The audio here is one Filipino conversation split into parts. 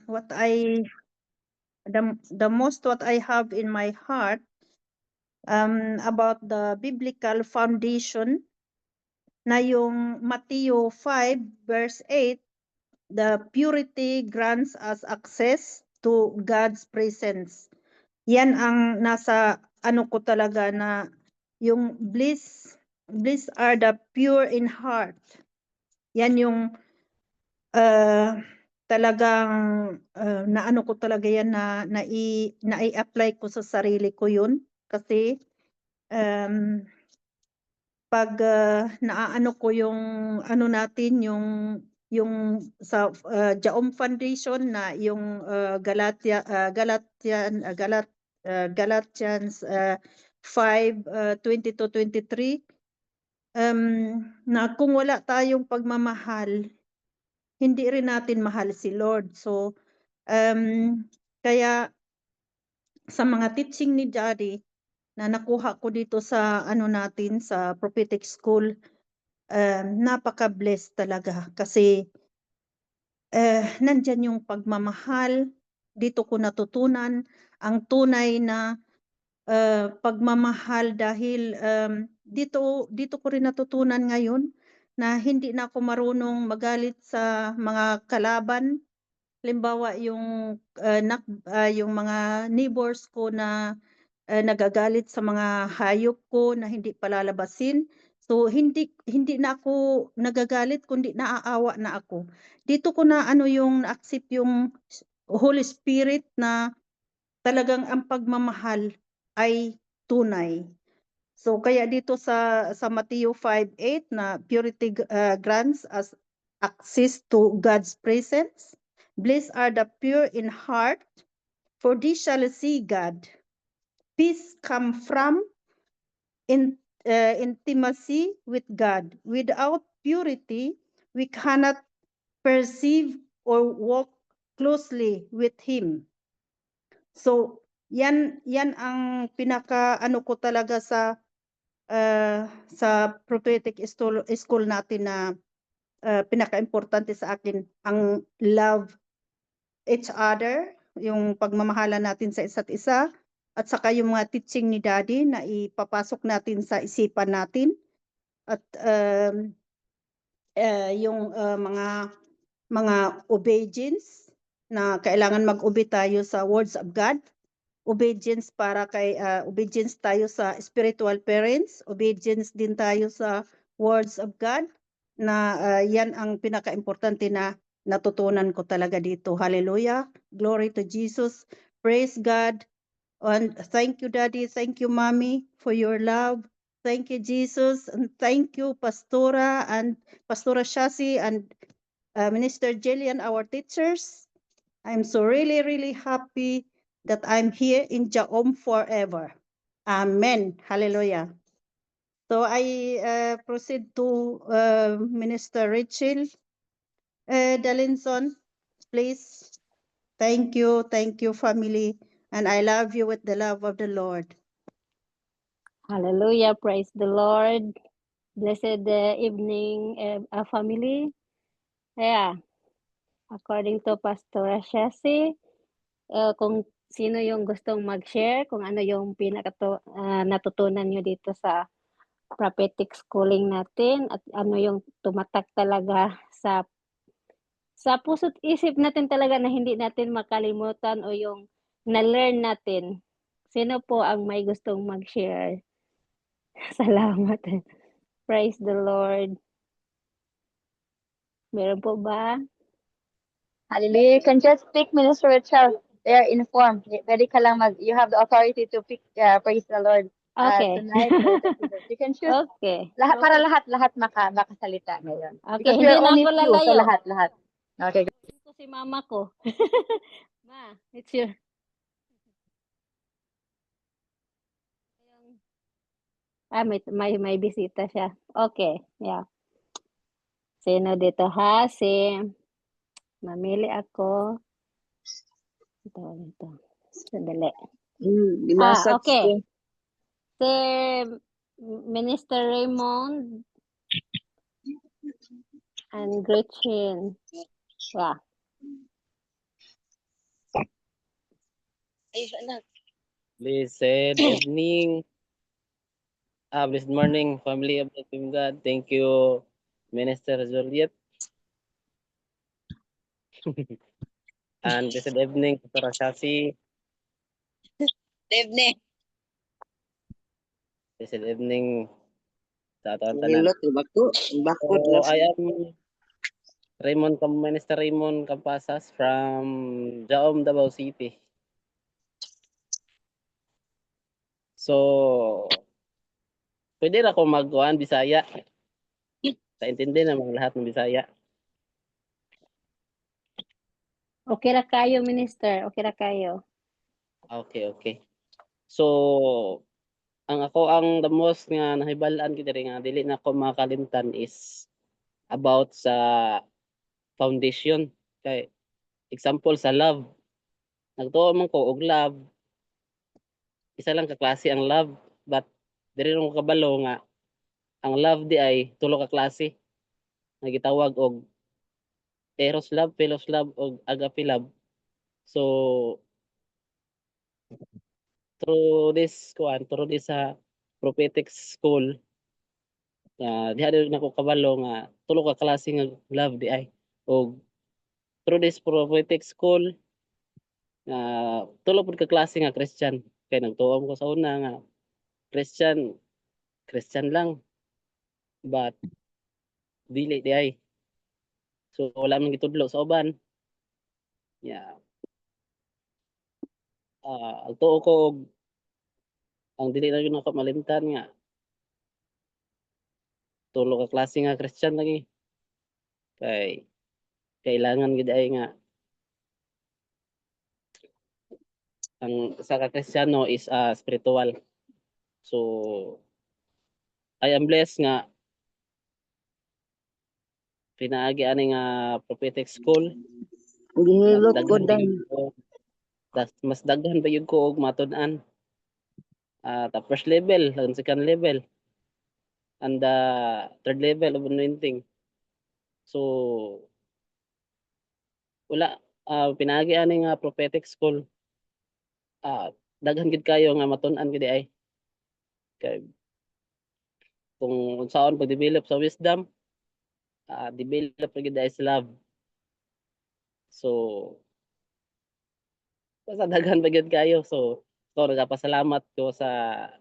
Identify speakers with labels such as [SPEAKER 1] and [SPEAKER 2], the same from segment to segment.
[SPEAKER 1] what the most what I have in my heart about the biblical foundation na yung Matthew 5 verse 8, the purity grants us access to God's presence. Yan ang nasa ano ko talaga, na yung bliss are the pure in heart. Yan yung talagang naano ko talaga yan, na i-apply ko sa sarili ko yun. Kasi pag naaano ko yung ano natin, yung sa Jaom Foundation na yung Galatians 5:20-23, na kung wala tayong pagmamahal, hindi rin natin mahal si Lord. So kaya sa mga teaching ni Daddy na nakuha ko dito sa ano natin sa prophetic school, napaka-blessed talaga kasi nandyan yung pagmamahal. Dito ko natutunan ang tunay na pagmamahal, dahil dito ko rin natutunan ngayon na hindi na ako marunong magalit sa mga kalaban. Halimbawa yung yung mga neighbors ko na nagagalit sa mga hayop ko na hindi palalabasin. So hindi na ako nagagalit, kundi naaawa na ako. Dito ko na ano yung na-accept yung Holy Spirit na talagang ang pagmamahal ay tunay. So kaya dito sa Matthew 5:8 na purity grants us access to God's presence. Blessed are the pure in heart, for they shall see God. Peace come from intimacy with God. Without purity, we cannot perceive or walk closely with Him. So yan ang pinaka ano ko talaga sa prophetic school natin, na pinaka-importante sa akin ang love each other, yung pagmamahala natin sa isa't isa, at saka yung mga teaching ni Daddy na ipapasok natin sa isipan natin, at yung mga obedience, na kailangan mag-obey tayo sa words of God, obedience obedience tayo sa spiritual parents, obedience din tayo sa words of God, na yan ang pinaka-importante na natutunan ko talaga dito. Hallelujah. Glory to Jesus. Praise God. And thank you, Daddy. Thank you, Mommy, for your love. Thank you, Jesus. And thank you, Pastora Shasi and Minister Jillian, our teachers. I'm so really, really happy that I'm here in Jaom forever. Amen. Hallelujah. So I proceed to Minister Rachel Dalinson, please. Thank you, family, and I love you with the love of the Lord.
[SPEAKER 2] Hallelujah, praise the Lord. Blessed evening, family. Yeah, according to Pastor Shasi, kung sino yung gustong mag-share, kung ano yung natutunan nyo dito sa prophetic schooling natin, at ano yung tumatak talaga sa puso't isip natin talaga na hindi natin makalimutan, o yung na-learn natin. Sino po ang may gustong mag-share? Salamat. Praise the Lord. Meron po ba?
[SPEAKER 3] Hallelujah. You can just pick Minister Rachel. They are informed. Pwede ka lang you have the authority to pick praise the Lord.
[SPEAKER 2] Okay.
[SPEAKER 3] Tonight, you can choose.
[SPEAKER 2] Okay.
[SPEAKER 3] Lahat makasalita ngayon.
[SPEAKER 2] Okay,
[SPEAKER 3] Because we
[SPEAKER 2] hindi
[SPEAKER 3] are
[SPEAKER 2] na
[SPEAKER 3] only
[SPEAKER 2] ako
[SPEAKER 3] few, so
[SPEAKER 2] lalayo.
[SPEAKER 3] lahat. Okay.
[SPEAKER 2] Ito si mama ko. Ma, it's your... may bisita siya. Okay, yeah. Sino dito ha? Mamili ako. Ito. Sandali. Okay. Si Minister Raymond and Gretchen. Yeah.
[SPEAKER 4] Blessed evening. Blessed morning, family of the Team God. Thank you, Minister Juliet. And blessed evening, Pastor Ashasi.
[SPEAKER 5] Evening.
[SPEAKER 4] Blessed evening sa ato ang tanan.
[SPEAKER 5] Nilot, bakto. Bakod
[SPEAKER 4] So,
[SPEAKER 5] lang.
[SPEAKER 4] I am Minister Raymond Campasas from Jaom, Davao City. So, pwede na ako magkuhan Bisaya. Kaintindi na mga lahat ng Bisaya.
[SPEAKER 2] Okay ra kayo, Minister. Okay ra kayo.
[SPEAKER 4] Okay. So, ang the most nga nahibalaan ko diri nga dili na ako makalimtan is about sa foundation. Kay example sa love. Nagtuo man ko og love. Isa lang ka klase ang love, but diri ron ko kabalo nga ang love di ay tulo ka klase. Nagitawag og eros love, philos love og agape love. So through this prophetic school, diha din ako kabalo nga tulo ka klase nga love di ay. Og through this prophetic school, tulo pud ka klase nga Christian. Kay nagtuo ko sa una nga Christian lang, but dili di ay. So wala man gitudlo sa uban. Yeah. Ang tuo ko og ang dili na yun ako malimtan nga tulo ka klase nga Christian lagi. Kay kailangan gid ay nga ang sa ka Kristiyano is spiritual. So I am blessed nga pinaagi ani nga prophetic school.
[SPEAKER 5] Ginilot ko
[SPEAKER 4] Daghan
[SPEAKER 5] dahil.
[SPEAKER 4] gyud ko. Mas daghan ba yun ko og matud-an. The first level, ang second level, and the third level of anointing. So wala pinaagi ani nga prophetic school. Daghan gid kayo nga matun-an gid ay. Kay kung unsaon pag-develop sa wisdom, develop gid ay sa love. So basta daghan ba gyud kayo. So nagapasalamat ko sa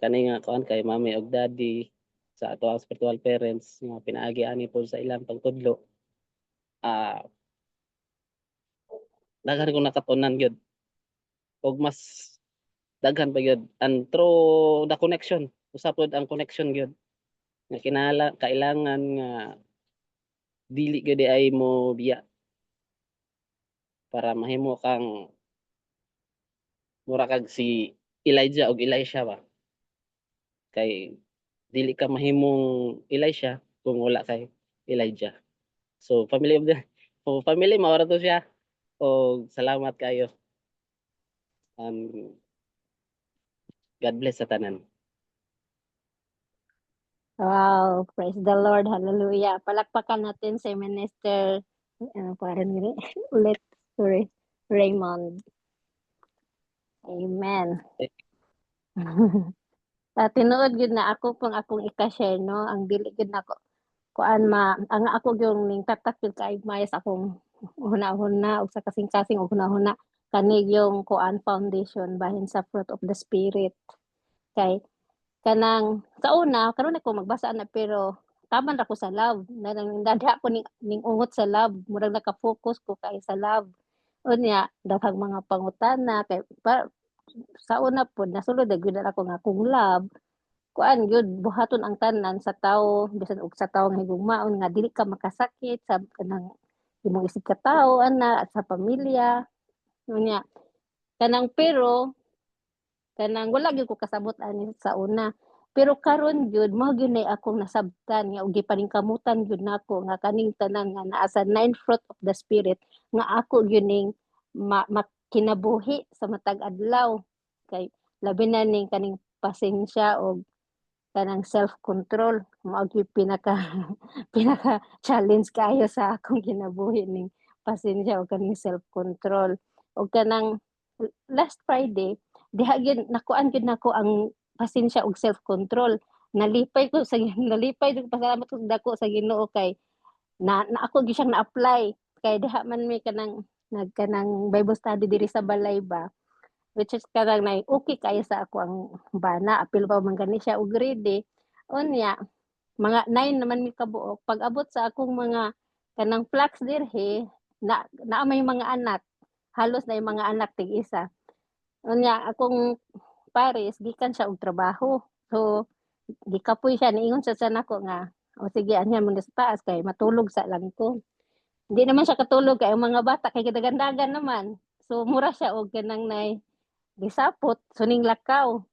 [SPEAKER 4] kani nga kay mami og daddy sa ato ang spiritual parents nga pinaagi ani po sa ilang pagtudlo. Daghan ko nakatunan gyud. Og mas daghan pa gyud and through the connection, usapod ang connection gyud. Nga kailangan nga dili gyud ay mo biya para mahimo kang mura kag si Elijah og Elisha ba. Kay dili ka mahimong Elisha kung wala kay Elijah. So family maura to siya. Og salamat kayo. God bless sa tanan.
[SPEAKER 2] Wow, praise the Lord. Hallelujah. Palakpakan natin si Minister ulit, sorry, Raymond. Amen. Tinuod gid na ako kung akong ika-share no, ang dili gid nako kuan ang ako yung ning tatak kay may sa akong huna-huna ug sa kasing-kasing og huna-huna kani yung kuan foundation bahin sa fruit of the spirit. Kay kanang sa una karon ako magbasa na pero taman ra ko sa love nagdadha ko ning ungot sa love murag naka-focus ko kay sa love unya daghang mga pangutana kay sa una pod nasulod gyud ako nga kung love kuan gyud buhaton ang tanan sa tawo bisan og sa tawo nga higugmaon nga dili ka makasakit sa kanang imong isip ka tawo ana at sa pamilya unya kanang pero kanang wala gyud ko kasabot ani sa una pero karon gyud mao gyud nay akong nasabtan nga og gipaningkamutan gyud nako nga kaning tanan nga naa sa 9 fruit of the spirit nga ako gyud ning makinabuhi sa matag adlaw kay labi na ning kaning pasensya og kanang self-control mao gyud pinaka challenge kayo sa akong kinabuhi ning pasensya o kaning self-control og kanang last Friday diha gyud nakuan gyud nako ang pasensya ug self-control. Nalipay ko sa nalipay ug pasalamat ko dako sa Ginoo kay na ako gyud siyang na-apply kay diha man may kanang nagkanang Bible study diri sa balay ba, which is kanang okay kayo sa ako ang bana apil pa man gani siya og ready unya mga 9 naman mi kabuok pag abot sa akong mga kanang flax dirhe na may mga anak halos na yung mga anak tig isa unya akong pares gikan siya og trabaho so gikapoy siya niingon sa nako nga o sige anyan mo sa taas kay matulog sa lang ko. Hindi naman siya katulog kay ang mga bata kay kadagandagan naman. So mura siya og kanang nay gisapot suning lakaw.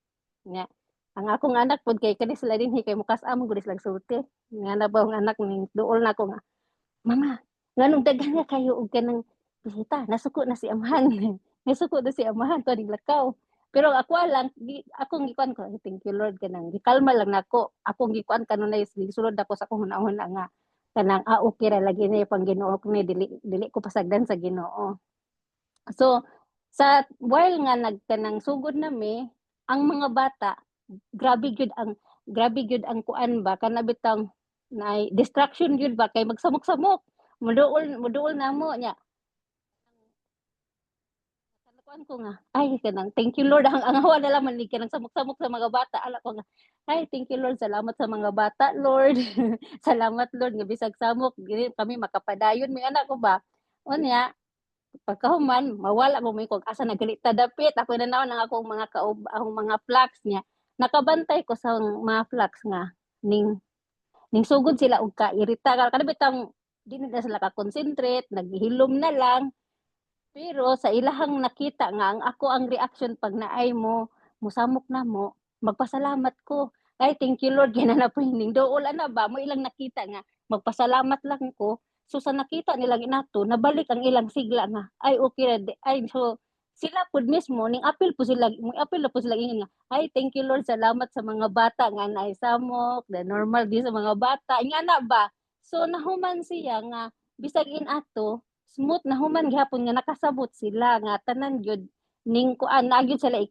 [SPEAKER 2] Nya ang akong anak pud kay kani sila dinhi kay mukas amo gud sila sulti. Nga na ba ang anak ning duol na ko nga. Mama, nganong daghan nga kayo og kanang bisita nasuko na si amahan. Nasuko na si amahan to ning lakaw. Pero ako lang akong gikuan ko thank you Lord kanang gikalma lang nako. Akong gikuan kanunay sulod ako sa akong hunahuna nga kanang okay ra lagi na pang Ginoo ni dili ko pasagdan sa Ginoo. So sa while nga nagkanang sugod nami ang mga bata grabe gyud ang kuan ba kana bitang na distraction gyud ba kay magsamok-samok muduol namo nya kuan ko nga ay kanang thank you Lord ang hawa na lang man kanang samok-samok sa mga bata ala ko nga ay thank you Lord salamat sa mga bata Lord salamat Lord nga bisag samok dili kami makapadayon mi anak ko ba unya pagkahuman mawala mo mi kog asa nagali ta dapit ako na naon ang akong mga akong mga flax niya nakabantay ko sa mga flax nga ning sugod sila og kairita kada bitang di na sila ka concentrate naghilom na lang pero sa ilahang nakita nga ang ako ang reaction pag naay mo musamok na mo magpasalamat ko ay thank you Lord kay na po hining dool ana ba mo ilang nakita nga magpasalamat lang ko so sa nakita nilang inato nabalik ang ilang sigla nga ay okay ra ay so sila pud mismo ning apil po sila ingon nga ay thank you Lord salamat sa mga bata nga naay samok the normal di sa mga bata nga na ba so nahuman siya nga bisag inato smooth na human gihapon nga nakasabot sila nga tanan gyud ning kuan na gyud sila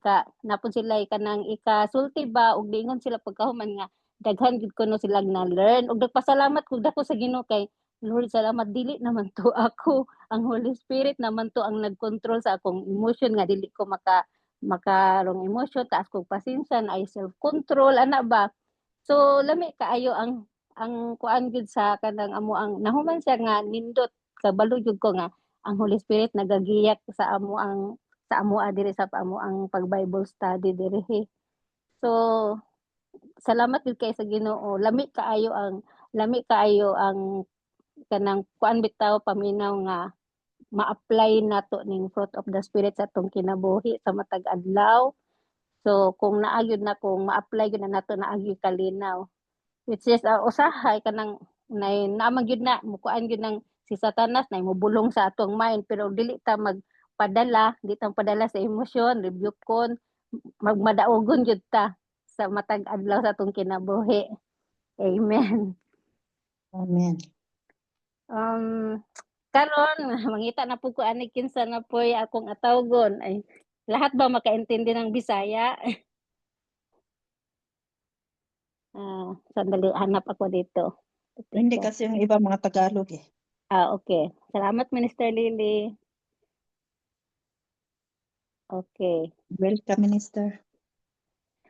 [SPEAKER 2] napon sila nang ikasulti ba ug diingon sila pagkahuman nga daghan gyud kuno sila na learn ug nagpasalamat kog dako sa Ginoo kay Lord salamat dili naman to ako ang Holy Spirit naman to ang nagkontrol sa akong emotion nga dili ko makarong emotion taas kog pasensya na ay self control ana ba so lami kaayo ang kuan gyud sa kanang amo ang nahuman siya nga nindot kabalo jud ko nga ang Holy Spirit nagagiyak sa amo diri sa amo ang pag Bible study diri. So salamat gid kay sa Ginoo. Lami kaayo ang kanang kuan bitaw paminaw nga ma-apply nato ning fruit of the spirit sa atong kinabuhi sa matag adlaw. So kung naayod na kung ma-apply gyud na nato naagi kalinaw. Which is usahay kanang naman gyud na mukuan gyud ng si Satanas na mubulong sa atong mind pero dili ta magpadala sa emosyon rebuke kon magmadaogon gyud ta sa matag adlaw sa atong kinabuhi amen
[SPEAKER 1] Amen.
[SPEAKER 2] karon mangita na pud ko ani kinsa na poy akong atawgon ay lahat ba makaintindi ng Bisaya sandali hanap ako dito
[SPEAKER 1] Hindi kasi yung iba mga Tagalog eh.
[SPEAKER 2] okay. Salamat, Minister Lily. Okay.
[SPEAKER 1] Welcome, Minister.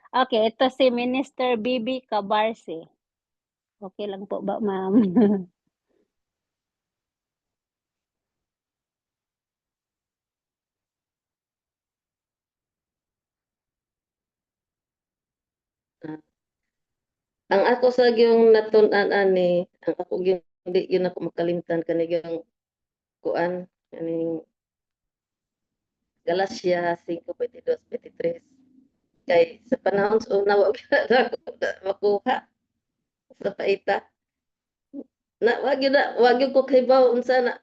[SPEAKER 2] Okay, ito si Minister Bibi Cabarce. Okay lang po ba, ma'am?
[SPEAKER 6] Ang ako sa yung natun-an ani, ang ako yung hindi yun ako makalimtan kanigang kuan kaning Galacia 5:22-23. Kay sa panahon sa una wag makuha sa paita. Wag yun ko kaybaw unsa na.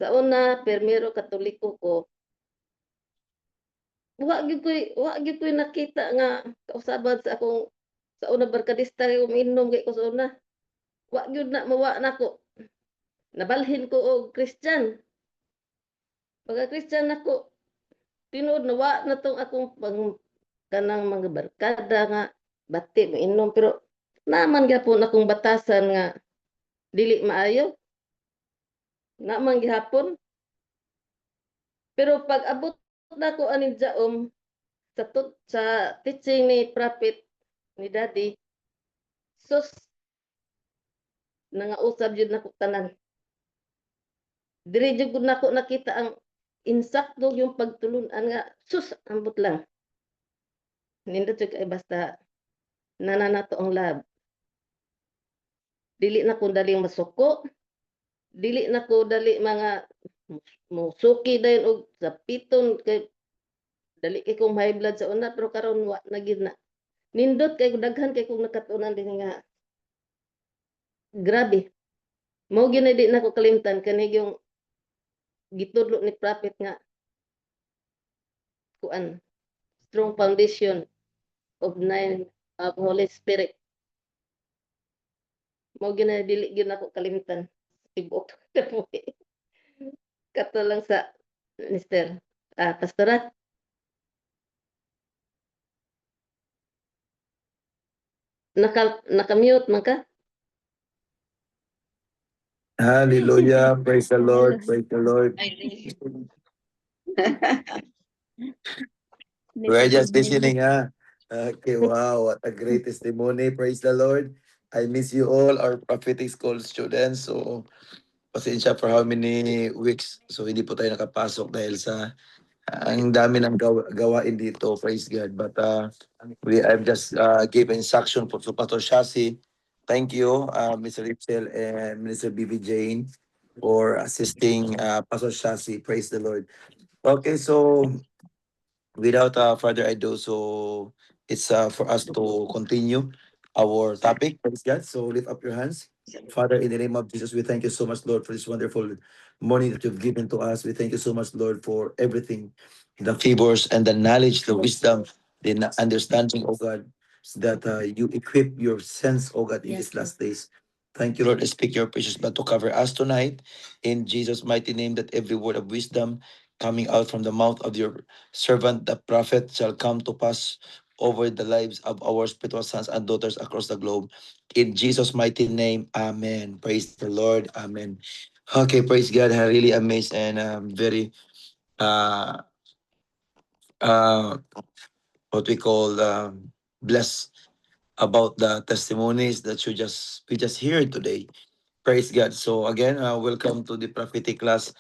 [SPEAKER 6] Sa una, permero katoliko ko. Wag yun ko'y nakita nga kausaban sa akong sa una barkadista kay uminom kay ko sa una. Wag yun na mawa na ko. Nabalhin ko og Christian. Pagka Christian ako, tinuod na wa na tong akong kanang mga barkada nga bati mainom, pero naman gyapon akong batasan nga dili maayo. Naman gihapon. Pero pag abot na ko aning jaom sa teaching ni Prophet ni Daddy, sus nangausab jud nako tanan. Diri jud gud nako nakita ang insakto yung pagtulunan nga sus ambot lang. Nindot jud kay basta nananato ang lab. Dili na ko dali masuko. Dili na ko dali mga musuki dayon og sa piton kay dali kay kong high blood sa una pero karon wa na gid na. Nindot kay daghan kay kong nakatunan din nga grabe. Mao gyud na di na ko kalimtan kani yung gitudlo ni Prophet nga kuan strong foundation of Holy Spirit. Mao gyud na dili gyud na ko kalimtan. Tibok kato lang sa Mr. Pastorat. Naka-mute man ka?
[SPEAKER 7] Hallelujah. Praise the Lord. Praise the Lord. We're just listening, ha? Okay, wow. What a great testimony. Praise the Lord. I miss you all, our prophetic school students. So, pasensya for how many weeks. So, hindi po tayo nakapasok dahil sa ang dami ng gawain dito. Praise God. But I've just given instruction for Pastor Shasi. Thank you, Mr. Ripsel and Minister BB Jane for assisting Pastor Shasi. Praise the Lord. Okay, so without further ado, so it's for us to continue our topic. Praise God. So lift up your hands. Father, in the name of Jesus, we thank you so much, Lord, for this wonderful morning that you've given to us. We thank you so much, Lord, for everything, the favors and the knowledge, the wisdom, the understanding, oh God, that you equip your sense, oh God, in these last days. Thank you, Lord. I speak your precious blood to cover us tonight. In Jesus' mighty name, that every word of wisdom coming out from the mouth of your servant, the prophet, shall come to pass over the lives of our spiritual sons and daughters across the globe. In Jesus' mighty name, amen. Praise the Lord. Amen. Okay, praise God. I'm really amazed and very uh what we call blessed about the testimonies that we just heard today. Praise God. So again, welcome to the prophetic class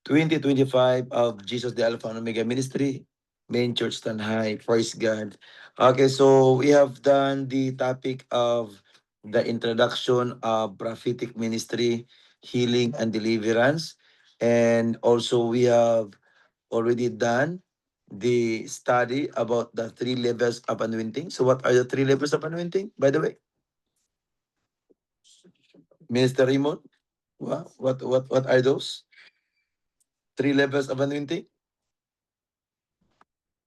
[SPEAKER 7] 2025 of Jesus the Alpha and Omega Ministry, Main Church Tanhay. Praise God. Okay, so we have done the topic of the introduction of prophetic ministry, healing and deliverance. And also we have already done the study about the 3 levels of anointing. So what are the 3 levels of anointing, by the way? Minister Raymond, what are those? 3 levels of anointing?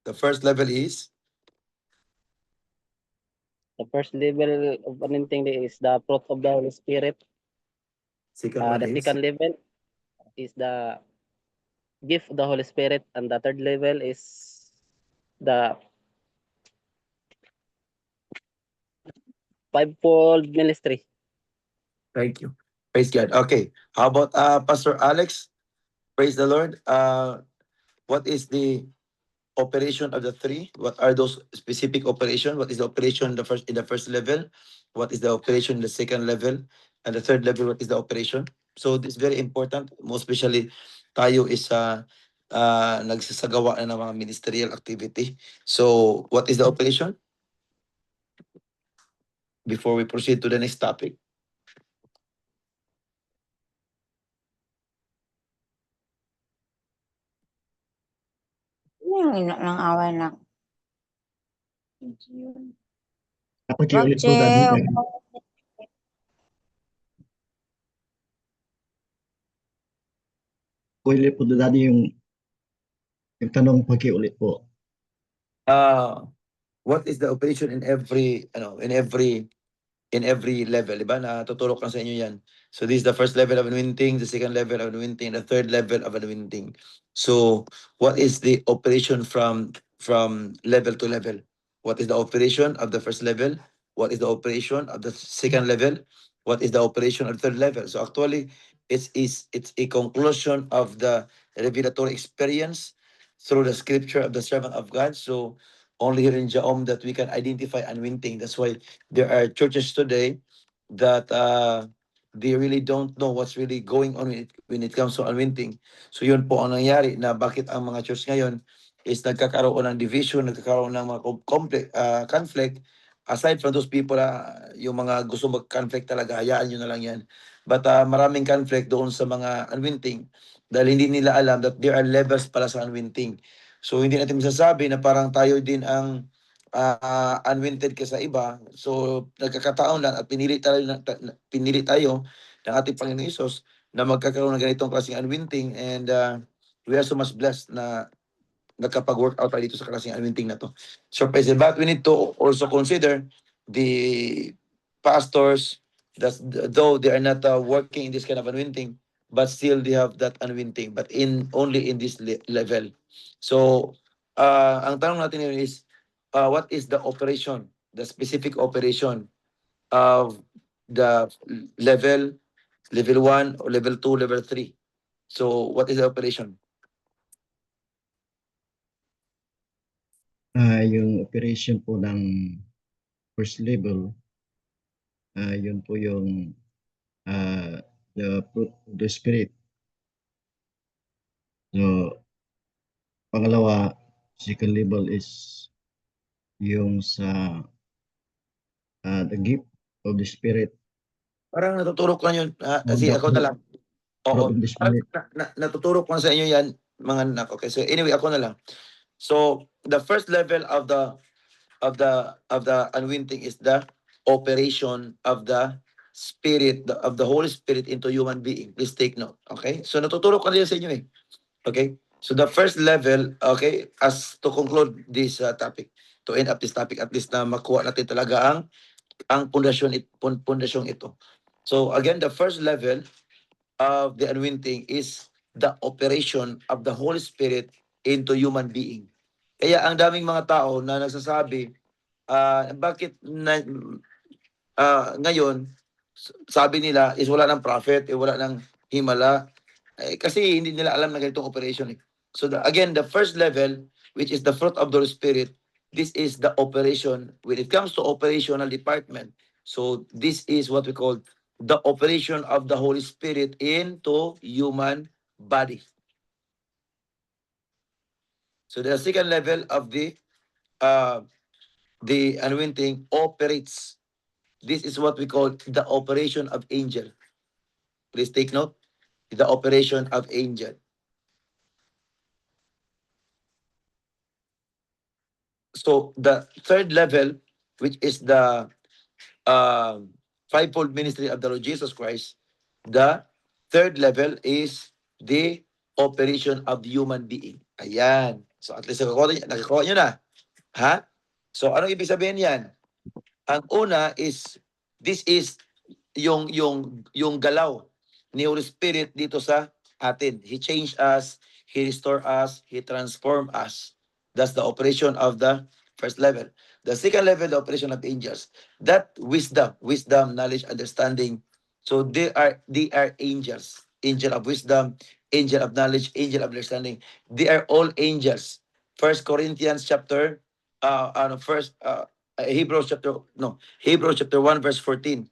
[SPEAKER 7] The first level is
[SPEAKER 4] The first level of anointing is the fruit of the Holy Spirit.
[SPEAKER 7] second one
[SPEAKER 4] The
[SPEAKER 7] is
[SPEAKER 4] second level is the gift of the Holy Spirit, and the third level is the fivefold ministry.
[SPEAKER 7] thank you. Praise God. Okay. How about Pastor Alex? Praise the Lord. What is the operation of the 3? What are those specific operation? What is the operation in the first level? What is the operation in the second level? And the third level, what is the operation? So this is very important, most especially tayo is nagsasagawa na ng mga ministerial activity. So what is the operation? Before we proceed to the next topic.
[SPEAKER 5] Yung ng away na.
[SPEAKER 8] Pakiulit po,
[SPEAKER 5] Roche,
[SPEAKER 8] Daddy. Pakiulit po, Daddy, yung tanong pakiulit po.
[SPEAKER 7] What is the operation in every level, di ba? Natutulok lang sa inyo yan. So this is the first level of anointing, the second level of anointing, the third level of anointing. So what is the operation from level to level? What is the operation of the first level? What is the operation of the second level? What is the operation of the third level? So actually, it's a conclusion of the revelatory experience through the scripture of the servant of God. So only here in Jaom that we can identify anointing. That's why there are churches today that they really don't know what's really going on when it comes to anointing. So yun po ang nangyari na bakit ang mga church ngayon is nagkakaroon ng division, nagkakaroon ng mga conflict. Aside from those people, yung mga gusto mag-conflict talaga, hayaan nyo na lang yan. But maraming conflict doon sa mga anointing dahil hindi nila alam that there are levels pala sa anointing. So hindi natin masasabi na parang tayo din ang unwanted ka sa iba. So nagkakataon lang at pinili tayo ng ating Panginoon Hesus na magkakaroon ng ganitong klaseng unwanting, and we are so much blessed na nagkapag-work out tayo dito sa klaseng unwanting na to. So President, but we need to also consider the pastors that though they are not working in this kind of unwanting, but still they have that unwanting, but only in this level. So ang tanong natin ngayon is, what is the operation, the specific operation of the level 1 or level 2, level 3? So what is the operation?
[SPEAKER 8] Yung operation po ng first level, yun po yung the fruit of the Spirit. So, pangalawa, second level is yung sa the gift of the Spirit.
[SPEAKER 7] Parang natuturo ko na yun. Kasi
[SPEAKER 8] The
[SPEAKER 7] ako na lang. Oo.
[SPEAKER 8] fruit of the
[SPEAKER 7] Parang
[SPEAKER 8] Spirit.
[SPEAKER 7] natuturo ko na sa inyo yan, mga anak. Okay, so anyway, ako na lang. So the first level of the anointing is the operation of the Spirit, of the Holy Spirit into human being. Please take note. Okay? So natuturo ko na yan sa inyo eh. Okay? So the first level, okay, as to conclude this topic, to end up this topic, at least na makuha natin talaga ang pundasyong ito. So again, the first level of the anointing is the operation of the Holy Spirit into human being. Kaya ang daming mga tao na nagsasabi, bakit ngayon, sabi nila is wala ng prophet, wala ng himala, kasi hindi nila alam na ganitong operation. So again, the first level, which is the fruit of the Holy Spirit, this is the operation. When it comes to operational department, so this is what we call the operation of the Holy Spirit into human body. So the second level of the anointing operates. This is what we call the operation of angel. Please take note, the operation of angel. So the third level, which is the fivefold ministry of the Lord Jesus Christ, the third level is the operation of the human being. Ayan. So at least nakakuha nyo na. Ha? So ano ibig sabihin yan? Ang una is, this is yung galaw ni Holy Spirit dito sa atin. He changed us, He restored us, He transformed us. That's the operation of the first level. The second level, the operation of angels. That wisdom, knowledge, understanding. So they are angels. Angel of wisdom, angel of knowledge, angel of understanding. They are all angels. Hebrews chapter 1 verse 14.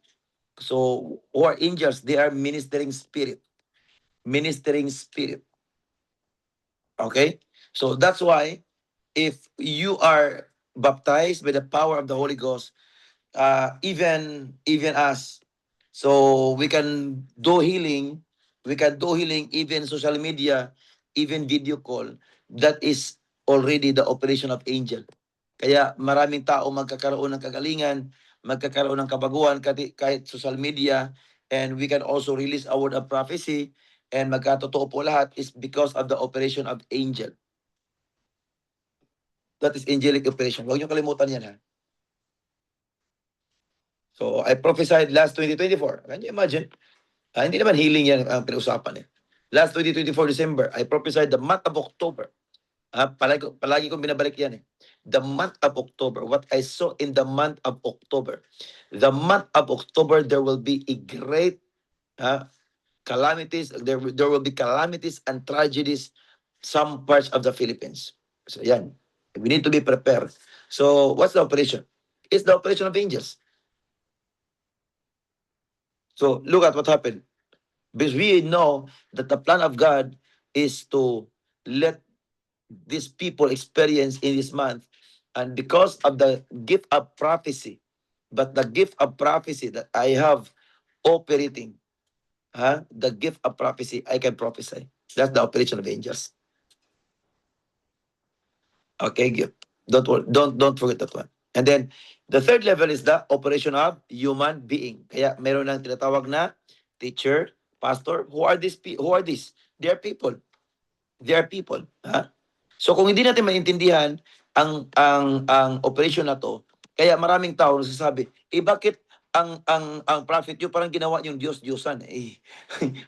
[SPEAKER 7] So, who are angels? They are ministering spirit. Ministering spirit. Okay? So that's why if you are baptized by the power of the Holy Ghost, even us, so we can do healing, even social media, even video call. That is already the operation of angel. Kaya maraming tao magkakaroon ng kagalingan, magkakaroon ng kabaguhan kahit social media, and we can also release a word of prophecy, and magkatotoo po lahat is because of the operation of angel. That is angelic operation. Huwag niyo kalimutan yan, ha? So I prophesied last 2024. Can you imagine? Hindi naman healing yan ang pinag-usapan eh. Last 2024 December, I prophesied the month of October. Palagi kong binabalik yan eh. The month of October, what I saw in the month of October. The month of October, there will be a great calamities. There will be calamities and tragedies some parts of the Philippines. So yan, we need to be prepared. So what's the operation? It's the operation of angels. So look at what happened. Because we know that the plan of God is to let these people experience in this month. And because of the gift of prophecy, but the gift of prophecy that I have operating, the gift of prophecy, I can prophesy. That's the operation of angels. Okay, good. Don't forget that one. And then the third level is the operation of human being. Kaya meron ng tinatawag na teacher, pastor. Who are these? Who are these? They are people. They are people. So kung hindi natin maintindihan ang operation na to, kaya maraming tao nagsasabi, bakit ang prophet yung parang ginawa yung Diyos-Diyosan?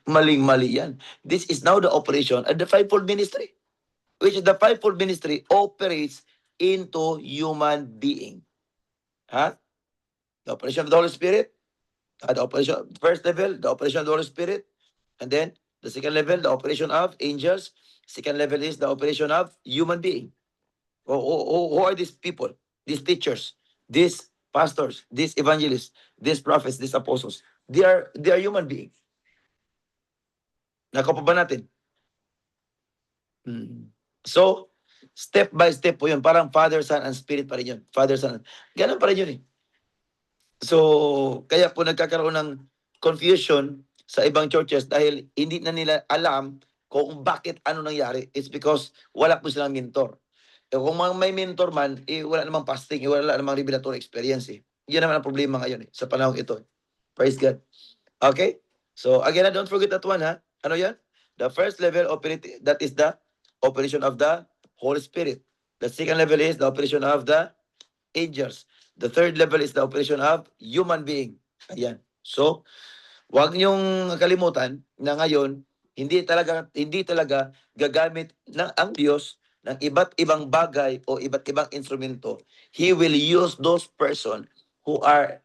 [SPEAKER 7] Maling-mali yan. This is now the operation of the fivefold ministry, which is the fivefold ministry operates into human being. The operation of the Holy Spirit, the operation, first level, the operation of the Holy Spirit, and then the second level, the operation of angels. Second level is the operation of human being. Who are these people? These teachers, these pastors, these evangelists, these prophets, these apostles. They are human beings. Nakuha pa ba natin? So, step by step po yun. Parang Father, Son, and Spirit pa rin yun. Father, Son. Ganun pa rin yun eh. So, kaya po nagkakaroon ng confusion sa ibang churches dahil hindi na nila alam kung bakit ano nangyari. It's because wala po silang mentor. Kung may mentor man, wala namang fasting, wala namang revelatory experience eh. Yan naman ang problema ngayon eh, sa panahon ito. Praise God. Okay? So, again, don't forget that one ha. Ano yan? The first level, that is the operation of the Holy Spirit. The second level is the operation of the angels. The third level is the operation of human being. Ayan. So, wag niyong kalimutan na ngayon, hindi talaga gagamit ng ang Diyos ng iba't ibang bagay o iba't ibang instrumento. He will use those person who are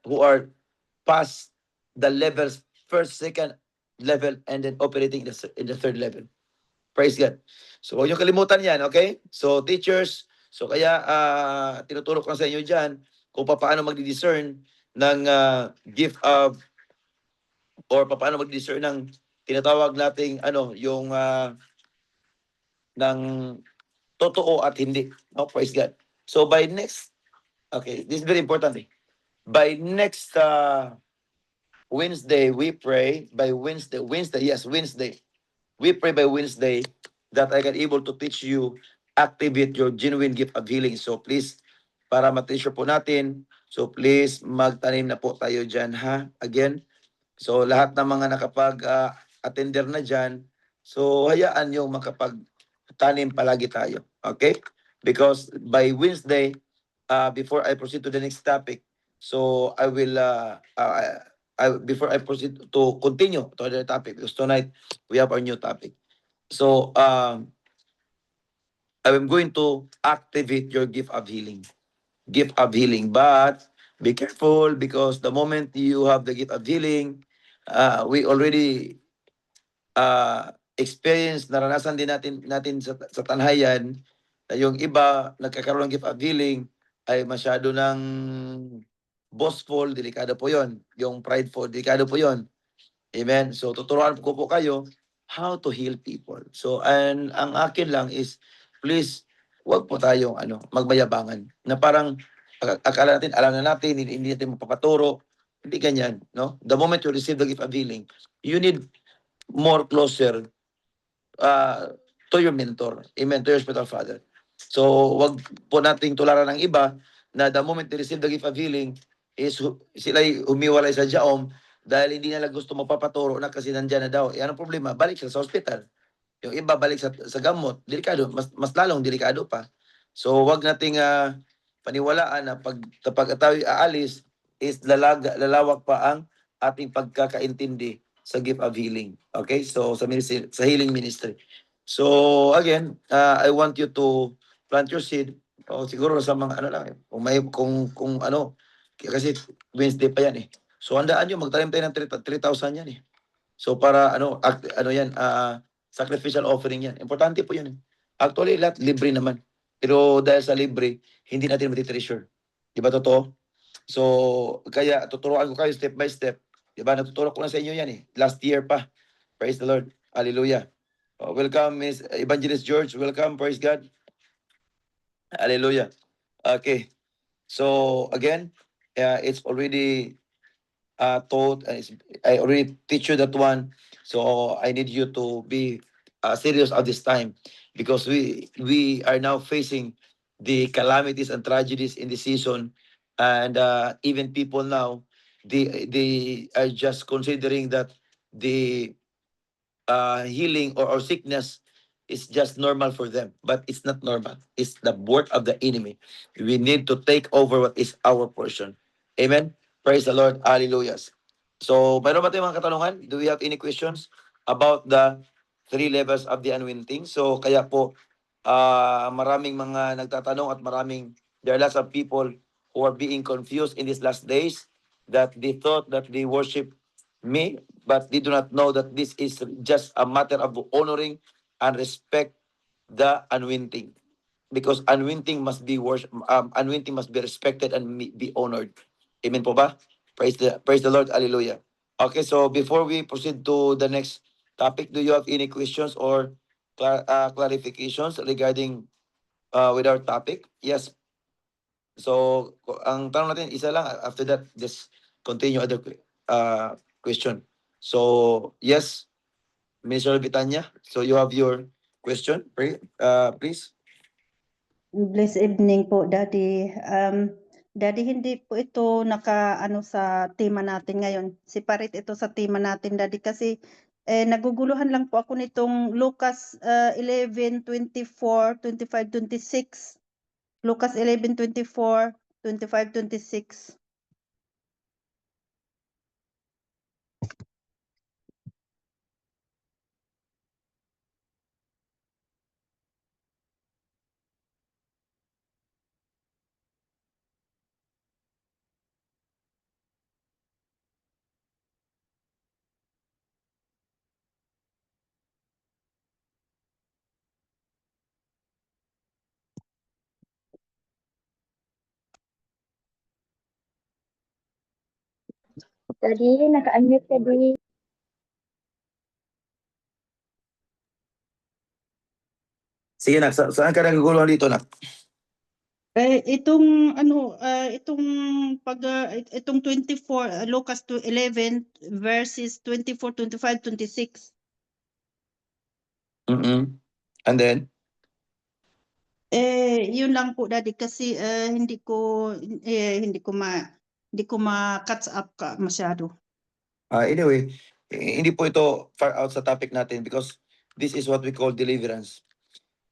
[SPEAKER 7] past the levels, first, second level, and then operating in the third level. Praise God. So, huwag niyong kalimutan yan, okay? So, teachers, so kaya tinuturo ko sa inyo dyan kung paano magdi-discern ng gift of or paano mag-discern ng tinatawag nating yung ng totoo at hindi. No, praise God. So by next, okay, this is very important. By next Wednesday, we pray by Wednesday. We pray by Wednesday that I can able to teach you activate your genuine gift of healing. So please, para ma-teach po natin, so please magtanim na po tayo dyan ha. Again, so lahat ng mga nakapag-attender na dyan, so hayaan yung makapag-tanim palagi tayo. Okay? Because by Wednesday, before I proceed to the next topic, so I will, before I proceed to continue to the topic, because tonight we have our new topic. So, I'm going to activate your gift of healing. Gift of healing. But be careful because the moment you have the gift of healing, we already experience, naranasan din natin sa tanhayan na yung iba nagkakaroon ng gift of healing ay masyado ng boastful, delikado po yon. Yung prideful, delikado po yon. Amen. So tuturuan ko po kayo how to heal people. So and ang akin lang is please wag po tayong magmayabangan na parang akala natin alam na natin, hindi natin mapapaturo. Hindi ganyan, no? The moment you receive the gift of healing, you need more closer to your mentor. Amen. To your spiritual father. So wag po nating tularan ng iba na the moment they receive the gift of healing is sila'y humiwalay sa jaom dahil hindi nila gusto magpapaturo na kasi nandyan na daw. Anong problema? Balik sila sa hospital. Yung iba balik sa gamot. Delikado. Mas lalong delikado pa. So wag nating paniwalaan na kapag tayo aalis is lalawak pa ang ating pagkakaintindi sa gift of healing. Okay? So sa ministry, sa healing ministry. So again, I want you to plant your seed. O siguro sa mga ano lang, kung may kung ano, kasi Wednesday pa yan eh. So handaan nyo, magtanim tayo ng 3,000 yan eh. So para ano yan, sacrificial offering yan. Importante po yan eh. Actually, lahat libre naman. Pero dahil sa libre, hindi natin matitreasure. Di ba totoo? So, kaya tuturuan ko kayo step by step. Di ba? Natuturo ko na sa inyo yan eh. Last year pa. Praise the Lord. Hallelujah. Welcome, Miss Evangelist George. Welcome. Praise God. Hallelujah. Okay. So, again, it's already taught. I already teach you that one. So, I need you to be serious at this time because we are now facing the calamities and tragedies in the season, and even people now they are just considering that the healing or sickness is just normal for them, but it's not normal. It's the work of the enemy. We need to take over what is our portion. Amen. Praise the Lord. Hallelujah. So, mayroon ba tayong mga katanungan? Do we have any questions about the 3 levels of the anointing? So, kaya po, maraming mga nagtatanong at there are lots of people who are being confused in these last days that they thought that they worship me, but they do not know that this is just a matter of honoring and respect the anointing. Because anointing must be anointing must be respected and be honored. Amen po ba? Praise the Lord. Hallelujah. Okay, so before we proceed to the next topic, do you have any questions or clarifications regarding with our topic? Yes. So, ang tanong natin, isa lang. After that, just continue other question. So, yes, Minister Vitanya. So, you have your question, please.
[SPEAKER 1] Blessed evening po, Daddy. Daddy, hindi po ito nakaano sa tema natin ngayon. Separate ito sa tema natin, Daddy, kasi naguguluhan lang po ako nitong Lucas 11:24, 25, 26. Lucas 11:24, 25, 26.
[SPEAKER 3] Daddy, naka-unmute ka, Daddy.
[SPEAKER 7] Sige, nak. Saan ka naguguluhan dito, nak?
[SPEAKER 1] Itong ano, itong 24, Lucas 11 verses 24, 25, 26.
[SPEAKER 7] And then?
[SPEAKER 1] Yun lang po, Daddy, kasi hindi ko ma-catch up ka masyado.
[SPEAKER 7] Anyway, hindi po ito far out sa topic natin because this is what we call deliverance.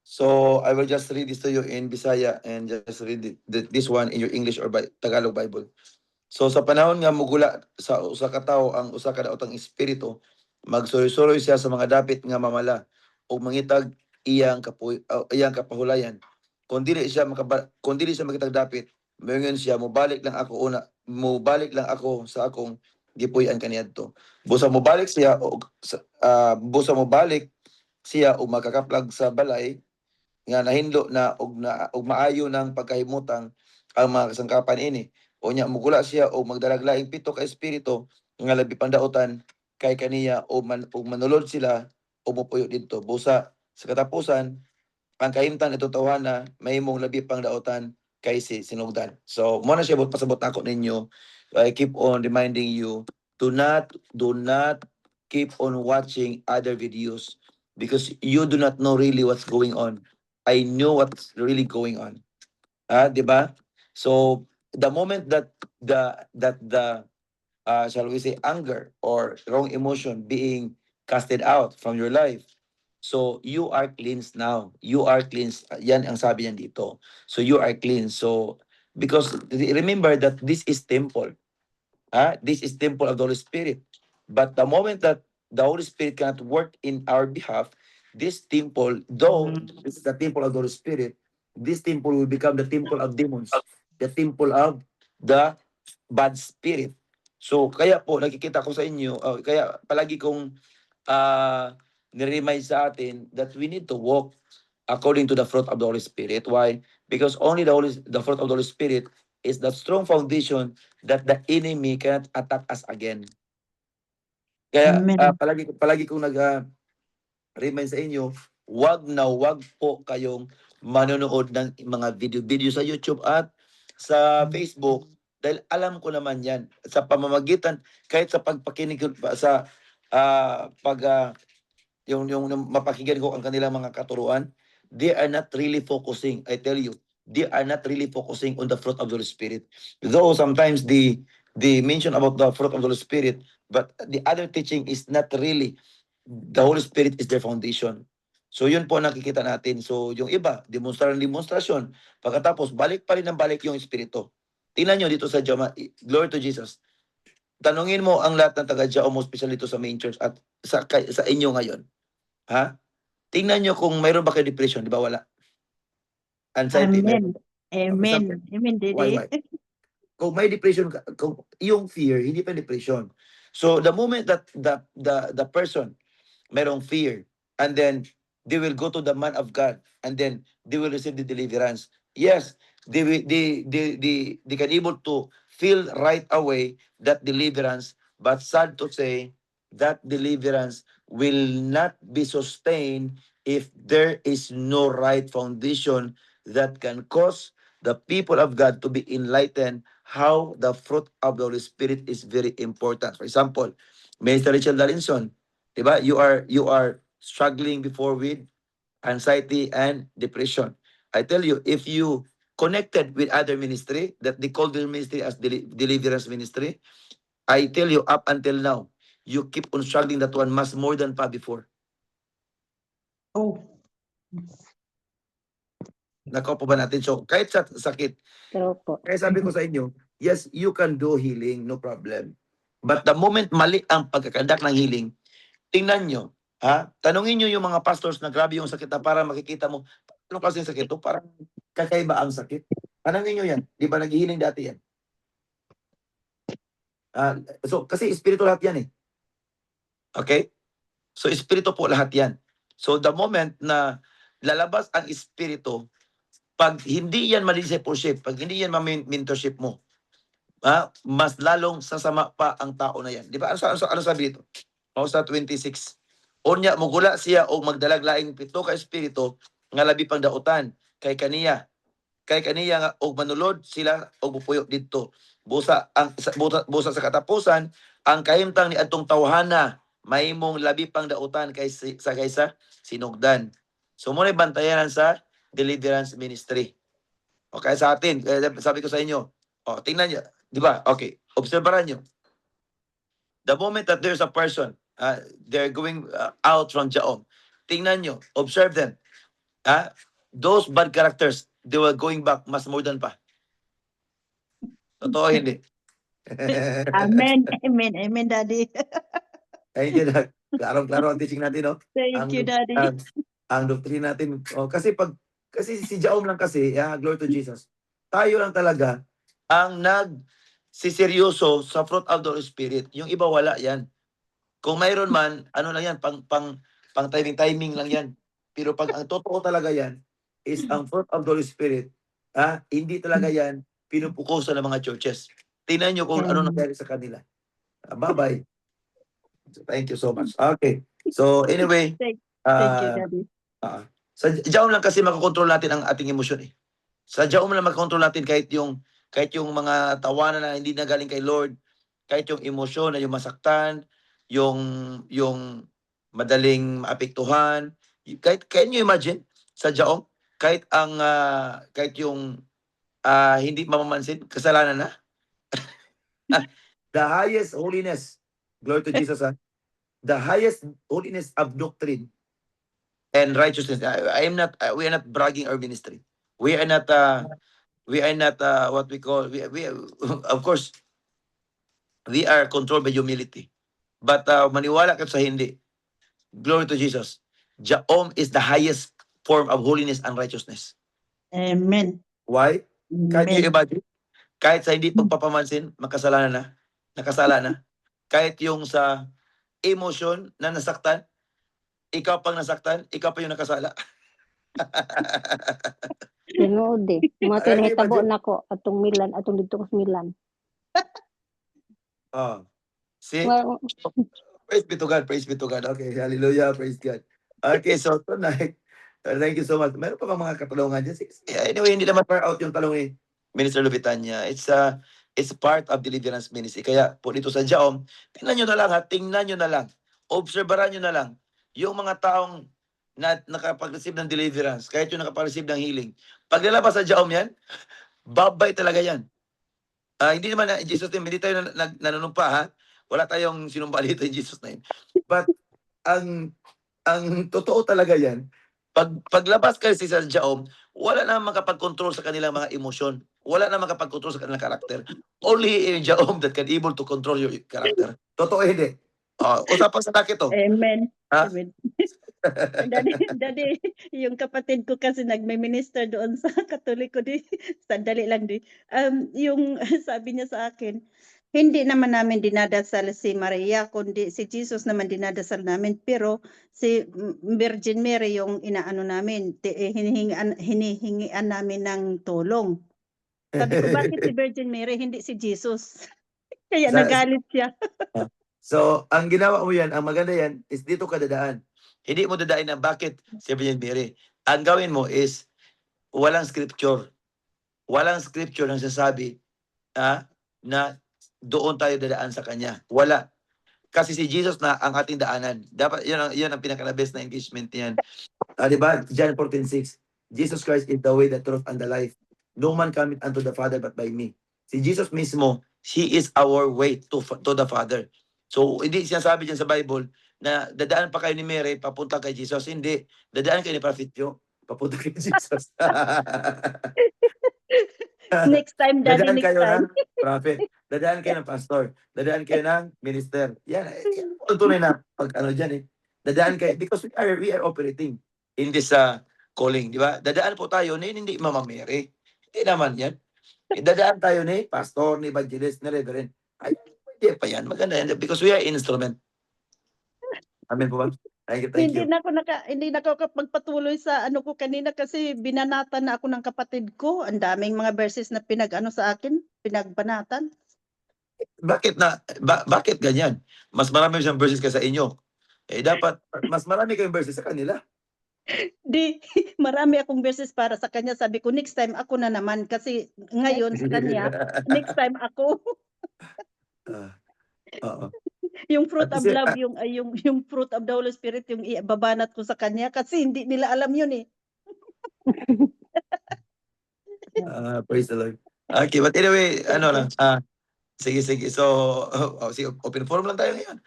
[SPEAKER 7] So, I will just read this to you in Bisaya and just read this one in your English or Tagalog Bible. So, sa panahon nga mugula sa usa ka tawo ang usa ka daotang espiritu, magsuroy-suroy siya sa mga dapit nga mamala o mangitag iyang kapahulayan. Kung dili siya makitag dapit, mayon siya mubalik lang ako sa akong gipuy-an kaniadto. Busa mobalik siya o makakaplag sa balay nga nahinlo na og maayo ng pagkahimutang ang mga kasangkapan ini. O nya mugula siya o magdalaglaing 7 ka espiritu nga labi pandaotan kay kaniya o manulod sila o mupuyo didto. Busa sa katapusan ang kahimtang ito tawhana mahimong labi pang daotan kay sinugdan. So mo na siya pasabot nako ninyo. I keep on reminding you, do not keep on watching other videos because you do not know really what's going on. I know what's really going on. Di ba? So the moment that the shall we say anger or wrong emotion being casted out from your life, so you are cleansed now. You are cleansed. Yan ang sabi niyan dito. So you are cleansed. So because remember that this is temple. This is temple of the Holy Spirit. But the moment that the Holy Spirit cannot work in our behalf, this temple, though this is the temple of the Holy Spirit, this temple will become the temple of demons, the temple of the bad spirit. So kaya po nakikita ko sa inyo, kaya palagi kong niremind sa atin that we need to walk according to the fruit of the Holy Spirit. Why? Because only the fruit of the Holy Spirit is the strong foundation that the enemy cannot attack us again. Kaya
[SPEAKER 1] Amen.
[SPEAKER 7] palagi kong remind sa inyo, wag po kayong manonood ng mga video sa YouTube at sa Facebook dahil alam ko naman yan sa pamamagitan kahit sa pagpakinig sa yung mapakinggan ko ang kanilang mga katuruan, they are not really focusing. I tell you, they are not really focusing on the fruit of the Holy Spirit. Though sometimes they mention about the fruit of the Holy Spirit, but the other teaching is not really. The Holy Spirit is their foundation. So yun po nakikita natin. So yung iba, demonstrasyon. Pagkatapos, balik pa rin ng balik yung Espiritu. Tingnan nyo dito sa Joma, glory to Jesus. Tanungin mo ang lahat ng taga-Jao mo, special dito sa main church at sa inyo ngayon. Ha? Tingnan nyo kung mayroon ba kayo depression, di ba wala? Anxiety,
[SPEAKER 1] Amen.
[SPEAKER 7] meron.
[SPEAKER 1] Amen. Amen, Daddy.
[SPEAKER 7] Why? Kung may depression, kung yung fear, hindi pa depression. So the moment that the person merong fear, and then they will go to the man of God, and then they will receive the deliverance. Yes, they can able to feel right away that deliverance, but sad to say that deliverance will not be sustained if there is no right foundation that can cause the people of God to be enlightened how the fruit of the Holy Spirit is very important. For example, Minister Richard Dalinson, diba? You are struggling before with anxiety and depression. I tell you, if you connected with other ministry that they call their ministry as deliverance ministry, I tell you up until now, you keep on struggling that one much more than pa before.
[SPEAKER 1] Oh.
[SPEAKER 7] Nako po ba natin? So kahit sa sakit,
[SPEAKER 2] True po.
[SPEAKER 7] kaya sabi ko sa inyo, yes, you can do healing, no problem. But the moment mali ang pagkakandak ng healing, tingnan nyo, tanungin nyo yung mga pastors na grabe yung sakit na para makikita mo, anong klaseng sakit to? Parang kakaiba ang sakit. Tanungin nyo yan. Di ba nag-healing dati yan? So, kasi espiritu lahat yan eh. Okay? So, espiritu po lahat yan. So, the moment na lalabas ang espiritu, pag hindi yan ma-discipleship, pag hindi yan ma-mentorship mo, mas lalong sasama pa ang tao na yan. Di ba? Ano sabi dito? Sa 26. Unya mugula siya o magdalaglaing pito ka espiritu nga labi pang dautan kay kaniya nga og manulod sila og mupuyo didto. Busa sa katapusan ang kahimtang ni adtong tawhana mahimong labi pang dautan kaysa sinugdan. So mo na bantayan sa deliverance ministry. Okay sa atin, sabi ko sa inyo, tingnan niyo, di ba? Okay, obserbahan niyo. The moment that there's a person, they're going out from Jaom, tingnan nyo, observe them. Those bad characters, they were going back mas more than pa. Totoo hindi?
[SPEAKER 1] Amen. Amen. Amen, Daddy.
[SPEAKER 7] Ayun yun, klaro-klaro ang teaching natin, no?
[SPEAKER 1] Thank you, Daddy.
[SPEAKER 7] Ang doctrine natin, kasi si Jaom lang kasi, glory to Jesus. Tayo lang talaga ang nagsiseryoso sa fruit of the Holy Spirit. Yung iba wala yan. Kung mayroon man, ano lang yan, pang timing lang yan. Pero pag ang totoo talaga yan, is ang fruit of the Holy Spirit, hindi talaga yan pinupukusan ng mga churches. Tingnan nyo kung ano nangyari sa kanila. Bye-bye. Thank you so much. Okay. So anyway,
[SPEAKER 1] Thank you, Daddy.
[SPEAKER 7] sa Jaom lang kasi makokontrol natin ang ating emosyon eh. Sa Jaom lang makokontrol natin kahit yung mga tawanan na hindi na galing kay Lord, kahit yung emosyon na yung masaktan, yung madaling maapektuhan. Can you imagine sa Jaom? Kahit yung hindi mamamansin, kasalanan na. The highest holiness, glory to Jesus, the highest holiness of doctrine and righteousness. We are not bragging our ministry. We are not what we call, we of course, we are controlled by humility. But maniwala ka sa hindi. Glory to Jesus. Jaom is the highest form of holiness and righteousness.
[SPEAKER 1] Amen.
[SPEAKER 7] Why? Kahit
[SPEAKER 1] Amen.
[SPEAKER 7] you imagine, kahit sa hindi pagpapamansin, makasalanan na, nakasala na. Kahit yung sa emotion na nasaktan, ikaw pang nasaktan, ikaw pa yung nakasala.
[SPEAKER 2] Tinuod eh. Mga
[SPEAKER 7] Ay,
[SPEAKER 2] tinahitabo
[SPEAKER 7] imagine.
[SPEAKER 2] nako atong Milan, atong dito sa Milan.
[SPEAKER 7] Oh. See?
[SPEAKER 2] Well,
[SPEAKER 7] Praise be to God, praise be to God. Okay, hallelujah, praise God. Okay, so tonight, thank you so much. Meron pa ba mga katanungan dyan? Anyway, hindi naman far out yung tanong ni Minister Lubitanya. It's part of deliverance ministry. Kaya po dito sa Jaom, tingnan nyo na lang ha, tingnan nyo na lang. Obserbaran nyo na lang yung mga taong na nakapag-receive ng deliverance, kahit yung nakapag-receive ng healing. Pag nilabas sa Jaom yan, babay talaga yan. Hindi naman na in Jesus name, hindi tayo nanunumpa ha. Wala tayong sinumpa dito in Jesus name. But ang totoo talaga yan, paglabas kasi sa Jaom, wala na makapag-control sa kanilang mga emosyon. Wala na makapag-control sa kanilang karakter. Only in Jaom that can able to control your character. Totoo hindi. Usapan sa lakit to.
[SPEAKER 1] Amen.
[SPEAKER 7] Ha?
[SPEAKER 1] Amen. Daddy, yung kapatid ko kasi nagme-minister doon sa Katoliko di. Sandali lang di. Yung sabi niya sa akin, hindi naman namin dinadasal si Maria, kundi si Jesus naman dinadasal namin. Pero si Virgin Mary yung inaano namin, hinihingian namin ng tulong. Sabi ko, bakit si Virgin Mary, hindi si Jesus? Kaya nagalit siya.
[SPEAKER 7] So, ang ginawa mo yan, ang maganda yan, is dito ka dadaan. Hindi mo dadaan na bakit si Virgin Mary. Ang gawin mo is, walang scripture. Walang scripture na sasabi na doon tayo dadaan sa Kanya. Wala. Kasi si Jesus na ang ating daanan. Dapat, yun ang pinaka-best na engagement niyan. Diba? John 14:6. Jesus Christ is the way, the truth, and the life. No man cometh unto the Father but by me. Si Jesus mismo, He is our way to the Father. So, hindi sinasabi dyan sa Bible na dadaan pa kayo ni Mary papunta kay Jesus. Hindi. Dadaan kayo ni Prophet Joe papunta kay Jesus.
[SPEAKER 1] Next time, Daddy,
[SPEAKER 7] Dadaan
[SPEAKER 1] next
[SPEAKER 7] kayo
[SPEAKER 1] time.
[SPEAKER 7] ng prophet. Dadaan kayo ng pastor. Dadaan kayo ng minister. Yan. Ang tunay na pag ano dyan eh. Dadaan kayo because we are operating in this calling. Di ba? Dadaan po tayo ni hindi Mama Mary. Hindi naman yan. Dadaan tayo ni pastor, ni evangelist, ni reverend. Ay, hindi pa yan. Maganda yan because we are instrument. Amen po ba? Thank you, thank
[SPEAKER 1] Hindi
[SPEAKER 7] you.
[SPEAKER 1] hindi na ako magpatuloy sa ano ko kanina kasi binanatan na ako ng kapatid ko. Ang daming mga verses na pinag-ano sa akin, pinagbanatan.
[SPEAKER 7] Bakit ganyan? Mas marami siyang verses ka sa inyo. Dapat mas marami kayong verses sa kanila.
[SPEAKER 1] Di, marami akong verses para sa kanya. Sabi ko, next time ako na naman kasi ngayon sa kanya, next time ako.
[SPEAKER 7] Oo.
[SPEAKER 1] Yung fruit
[SPEAKER 7] At
[SPEAKER 1] of
[SPEAKER 7] kasi-
[SPEAKER 1] love, yung fruit of the Holy Spirit, yung ibabanat ko sa kanya kasi hindi nila alam yun eh.
[SPEAKER 7] Praise the Lord. Okay, but anyway, ano lang, sige. So, sige, open forum lang tayo ngayon.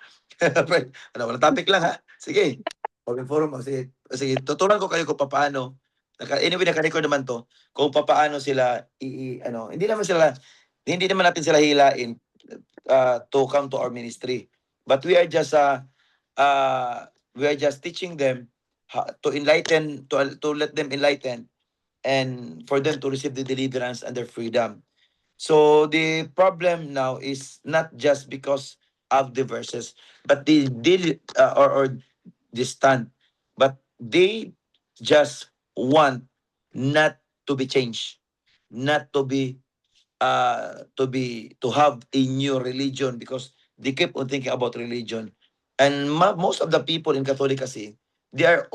[SPEAKER 7] Walang topic lang ha. Sige, open forum. Sige, tuturuan ko kayo kung paano. Anyway, naka-record naman to. Kung paano sila, hindi naman natin sila hilain to come to our ministry. But we are just teaching them to enlighten, to let them enlighten and for them to receive the deliverance and their freedom. So the problem now is not just because of the verses, but they did or distant, but they just want not to be changed, not to be to have a new religion because they keep on thinking about religion. And most of the people in Catholic kasi, they are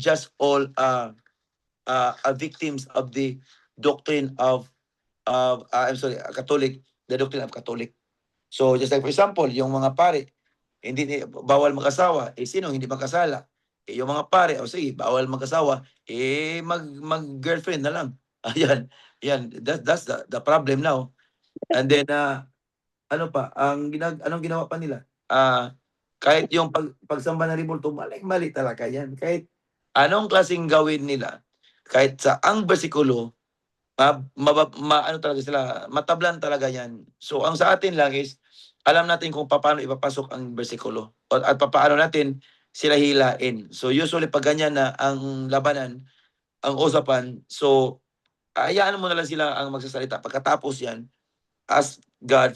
[SPEAKER 7] just all victims of the doctrine of Catholic, the doctrine of Catholic. So just like for example, yung mga pare, bawal mag-asawa, sino hindi magkasala? Yung mga pare, sige, bawal mag-asawa, mag-girlfriend na lang. Ayan, that's the problem now. And then ano pa, anong ginawa pa nila? Kahit yung pagsamba ng rebulto, mali talaga yan. Kahit anong klaseng gawin nila, kahit sa ang bersikulo, ano talaga sila, matablan talaga yan. So ang sa atin lang is, alam natin kung paano ipapasok ang bersikulo at paano natin sila hilain. So usually pag ganyan na ang labanan, ang usapan, so hayaan mo na lang sila ang magsasalita. Pagkatapos yan, ask God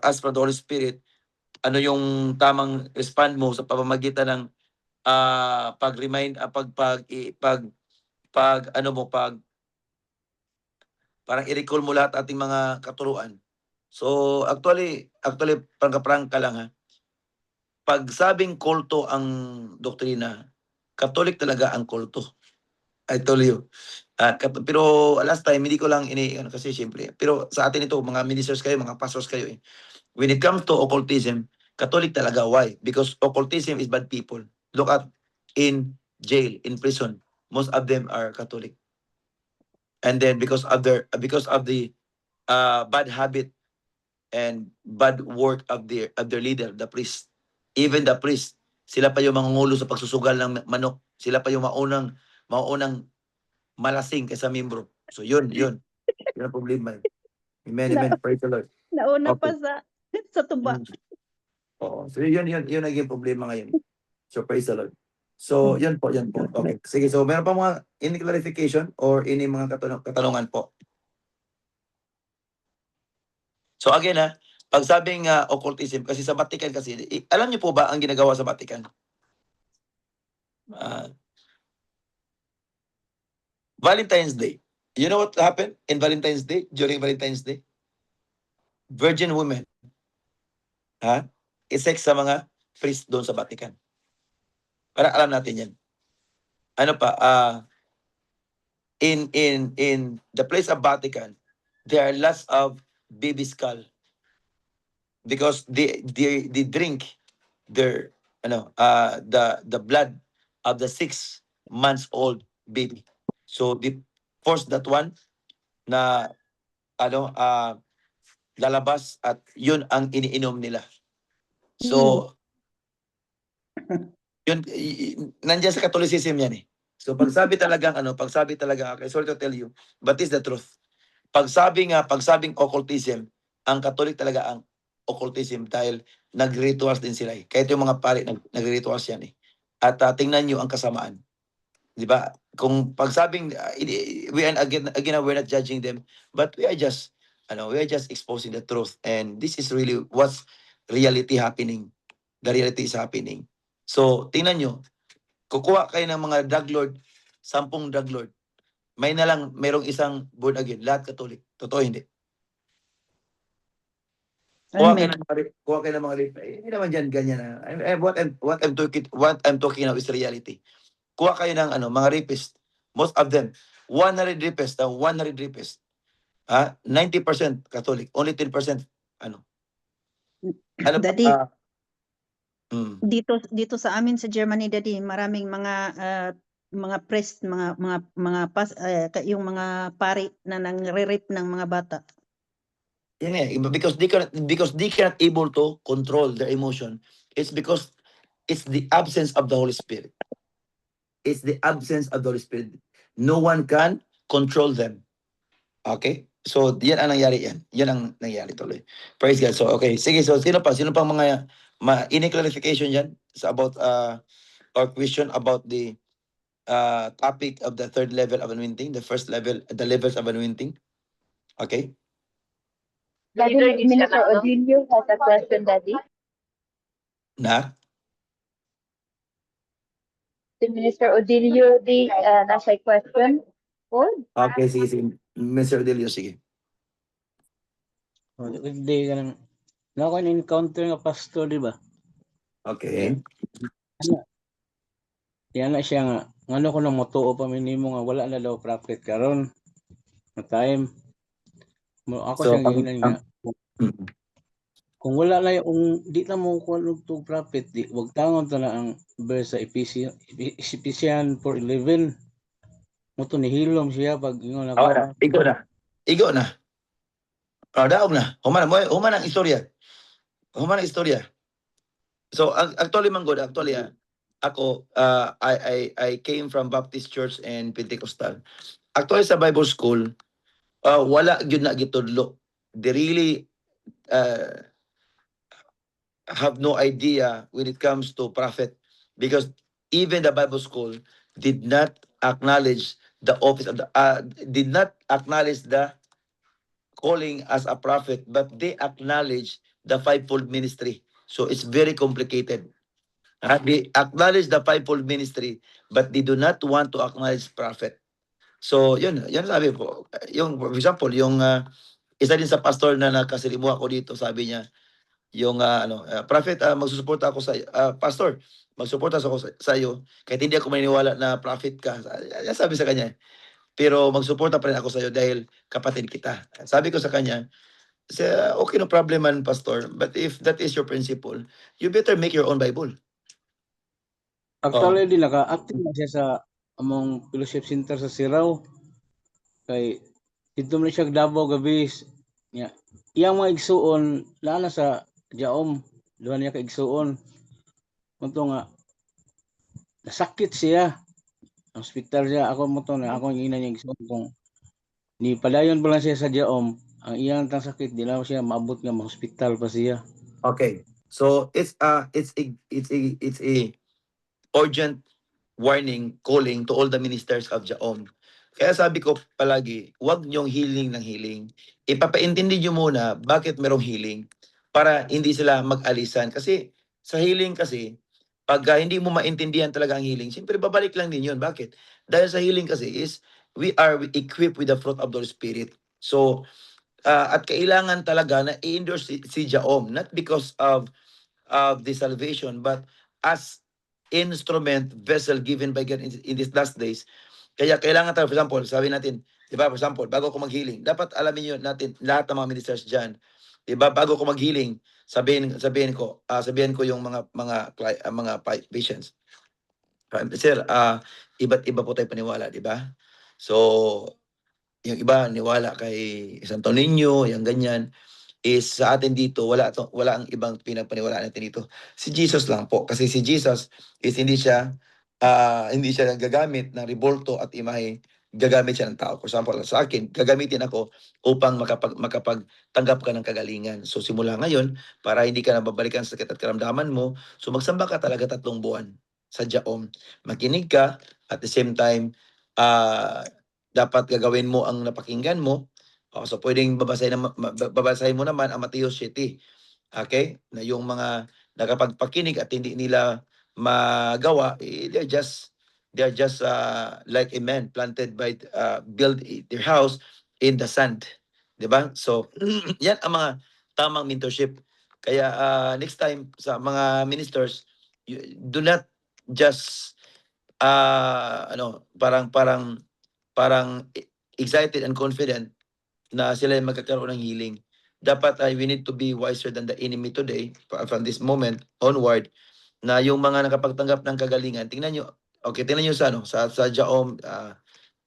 [SPEAKER 7] ask from the Holy Spirit, ano yung tamang respond mo sa pamamagitan ng pag-remind, parang i-recall mo lahat ating mga katuruan. So actually prangka-prangka lang ha. Pag sabing kulto ang doktrina, Catholic talaga ang kulto. I told you. Pero last time, hindi ko lang kasi syempre. Pero sa atin ito, mga ministers kayo, mga pastors kayo. When it comes to occultism, Catholic talaga. Why? Because occultism is bad people. Look at in jail, in prison. Most of them are Catholic. And then because of the bad habit and bad work of their leader, the priest. Even the priest, sila pa yung mangungulo sa pagsusugal ng manok. Sila pa yung maunang malasing kaysa membro. So yun. Yun ang problema. Amen. Praise the Lord.
[SPEAKER 1] Nauna pa
[SPEAKER 7] Okay.
[SPEAKER 1] sa tuba.
[SPEAKER 7] Oo. So yun naging problema ngayon. So praise the Lord. So yun po. Okay. Sige, so meron pa mga any clarification or any mga katanungan po? So again pag sabing occultism, kasi sa Vatican kasi, alam niyo po ba ang ginagawa sa Vatican? Valentine's Day. You know what happened in Valentine's Day? During Valentine's Day? Virgin women. I-sex sa mga priest doon sa Vatican. Para alam natin yan. Ano pa? In the place of Vatican, there are lots of baby skull. Because they drink their the blood of the 6 months old baby. So they force that one na lalabas at yun ang iniinom nila. So yun nandiyan sa Catholicism yan eh. So pagsabi talaga okay, sorry to tell you, but it's the truth. Pagsabing occultism, ang Catholic talaga ang occultism dahil nag-rituals din sila eh. Kahit yung mga pari nag-rituals yan eh. At tingnan nyo ang kasamaan. Di ba? Kung pagsabing we're not judging them, but we are just exposing the truth, and this is really what's reality happening. The reality is happening. So tingnan nyo, kukuha kayo ng mga drug lord, 10 drug lord, merong isang born again, lahat Catholic. Totoo hindi? Kuha kayo ng mga rape. Hindi naman dyan ganyan na. What I'm talking now is reality. Kuha kayo ng mga rapist. Most of them, 100 rapists, 90% Catholic, only 10%
[SPEAKER 1] Daddy, dito sa amin sa Germany, Daddy, maraming mga priest, yung mga pari na nangre-rape ng mga bata.
[SPEAKER 7] Yan because they cannot able to control their emotion. It's because it's the absence of the Holy Spirit. It's the absence of the Holy Spirit. No one can control them. Okay? So, yan ang nangyari yan. Yan ang nangyari tuloy. Praise God. So, okay. Sige, so sino pang mga any clarification yan about or question about the topic of the 3rd level of anointing, the 1st level, the levels of anointing? Okay?
[SPEAKER 3] Daddy, Minister Odilio has a question, Daddy.
[SPEAKER 7] Na?
[SPEAKER 3] Si Minister Odilio, nasa question.
[SPEAKER 7] Okay, sige. Mr. Delio, sige.
[SPEAKER 9] Hindi ka nang encounter nga pastor, di ba?
[SPEAKER 7] Okay.
[SPEAKER 9] Yan na siya nga. Ano ko nang matuo pa minimo nga wala na daw prophet karon. Na time. Ako
[SPEAKER 7] So,
[SPEAKER 9] siyang gihinan nga. Kung wala na yung di na mo kuha og prophet, wag tangon ta na ang verse sa Ephesians 4:11. Moto ni hilom siya pag ingon ako.
[SPEAKER 7] Igo na. Daog na. Human ang istorya. So actually ako I came from Baptist Church and Pentecostal. Actually sa Bible school wala gyud na gitudlo. They really have no idea when it comes to prophet, because even the Bible school did not acknowledge the office of the did not acknowledge the calling as a prophet, but they acknowledge the fivefold ministry. So it's very complicated. They acknowledge the fivefold ministry, but they do not want to acknowledge prophet. So yun sabi ko. Yung for example, yung isa din sa pastor na nakasilimu ako dito, sabi niya, yung prophet, magsusuporta ako sa pastor, magsuporta ako sa iyo kahit hindi ako maniniwala na prophet ka. Yan sabi sa kanya. Pero magsuporta pa rin ako sa iyo dahil kapatid kita. Sabi ko sa kanya, okay, no problem man, pastor, but if that is your principle, you better make your own Bible.
[SPEAKER 9] Actually, di naka-active na siya sa among fellowship center sa Siraw. Kay dito man siya Davao gabi. Iyang mga igsuon na sa Jaom, duha niya ka igsuon. Kunto nga nasakit siya. Hospital siya. Ako mo to na ako ang ina niya igsuon kung ni padayon pa lang siya sa Jaom. Ang iyang tang sakit di na siya maabot nga ma-hospital pa siya.
[SPEAKER 7] Okay. So it's a urgent warning calling to all the ministers of Jaom. Kaya sabi ko palagi, huwag niyong healing ng healing. Ipapaintindi niyo muna bakit merong healing para hindi sila mag-alisan. Kasi sa healing kasi, pag hindi mo maintindihan talaga ang healing, siyempre babalik lang din yun. Bakit? Dahil sa healing kasi is, we are equipped with the fruit of the Spirit. So, at kailangan talaga na i-endorse si Jaom, not because of the salvation, but as instrument, vessel given by God in these last days. Kaya kailangan tayo, for example, sabi natin, di ba, for example, bago ako mag-healing, dapat alamin nyo natin, lahat ng mga ministers dyan, di ba, bago ako mag-healing, sabihin ko yung mga patients. Sir, iba't iba po tayo paniwala, di ba? So, yung iba niwala kay Santo Niño, yung ganyan, is sa atin dito, wala ang ibang pinagpaniwalaan natin dito. Si Jesus lang po. Kasi si Jesus is hindi siya gagamit ng rebolto at imahe, gagamit siya ng tao. For example, sa akin, gagamitin ako upang makapagtanggap ka ng kagalingan. So simula ngayon, para hindi ka nababalikan sa sakit at karamdaman mo, so magsamba ka talaga 3 buwan sa Jaom. Makinig ka, at the same time, dapat gagawin mo ang napakinggan mo. So pwedeng babasahin mo naman ang Mateo 7. Okay? Na yung mga nakapagpakinig at hindi nila magawa, they're just like a man planted by build their house in the sand. 'Di ba? So yan ang mga tamang mentorship. Kaya next time sa mga ministers, do not just parang excited and confident na sila yung magkakaroon ng healing. Dapat we need to be wiser than the enemy today from this moment onward, na yung mga nakapagtanggap ng kagalingan, tingnan nyo sa Jaom,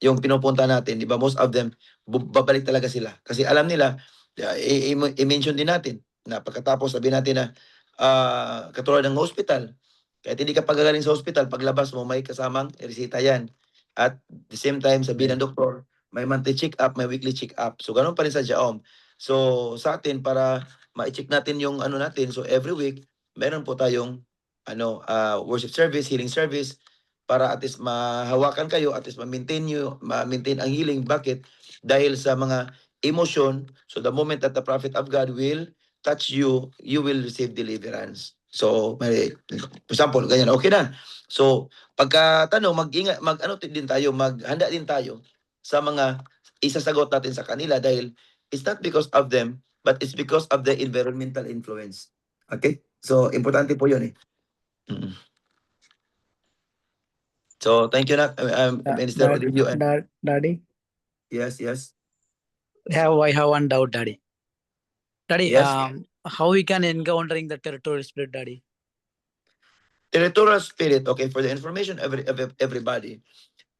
[SPEAKER 7] yung pinupunta natin, di ba, most of them babalik talaga sila kasi alam nila, i-mention din natin na pagkatapos sabi natin na katulad ng hospital, kahit hindi ka pagagaling sa hospital, paglabas mo may kasamang resita yan, at the same time sabihin ng doktor, may monthly check-up, may weekly check-up. So, ganun pa rin sa Jaom. So, sa atin, para ma-check natin yung natin, so every week, meron po tayong worship service, healing service, para at least mahawakan kayo, at least ma-maintain ang healing. Bakit? Dahil sa mga emotion, so the moment that the prophet of God will touch you, you will receive deliverance. So, for example, ganyan, okay na. So, pagkatanong, maghanda din tayo sa mga isasagot natin sa kanila dahil it's not because of them, but it's because of the environmental influence. Okay? So, importante po yun eh. So, thank you, Minister Odilio.
[SPEAKER 10] Daddy,
[SPEAKER 7] Yes.
[SPEAKER 10] I have one doubt, Daddy. Daddy,
[SPEAKER 7] Yes.
[SPEAKER 10] how we can encountering the territorial spirit, Daddy?
[SPEAKER 7] Territorial spirit, okay, for the information of everybody,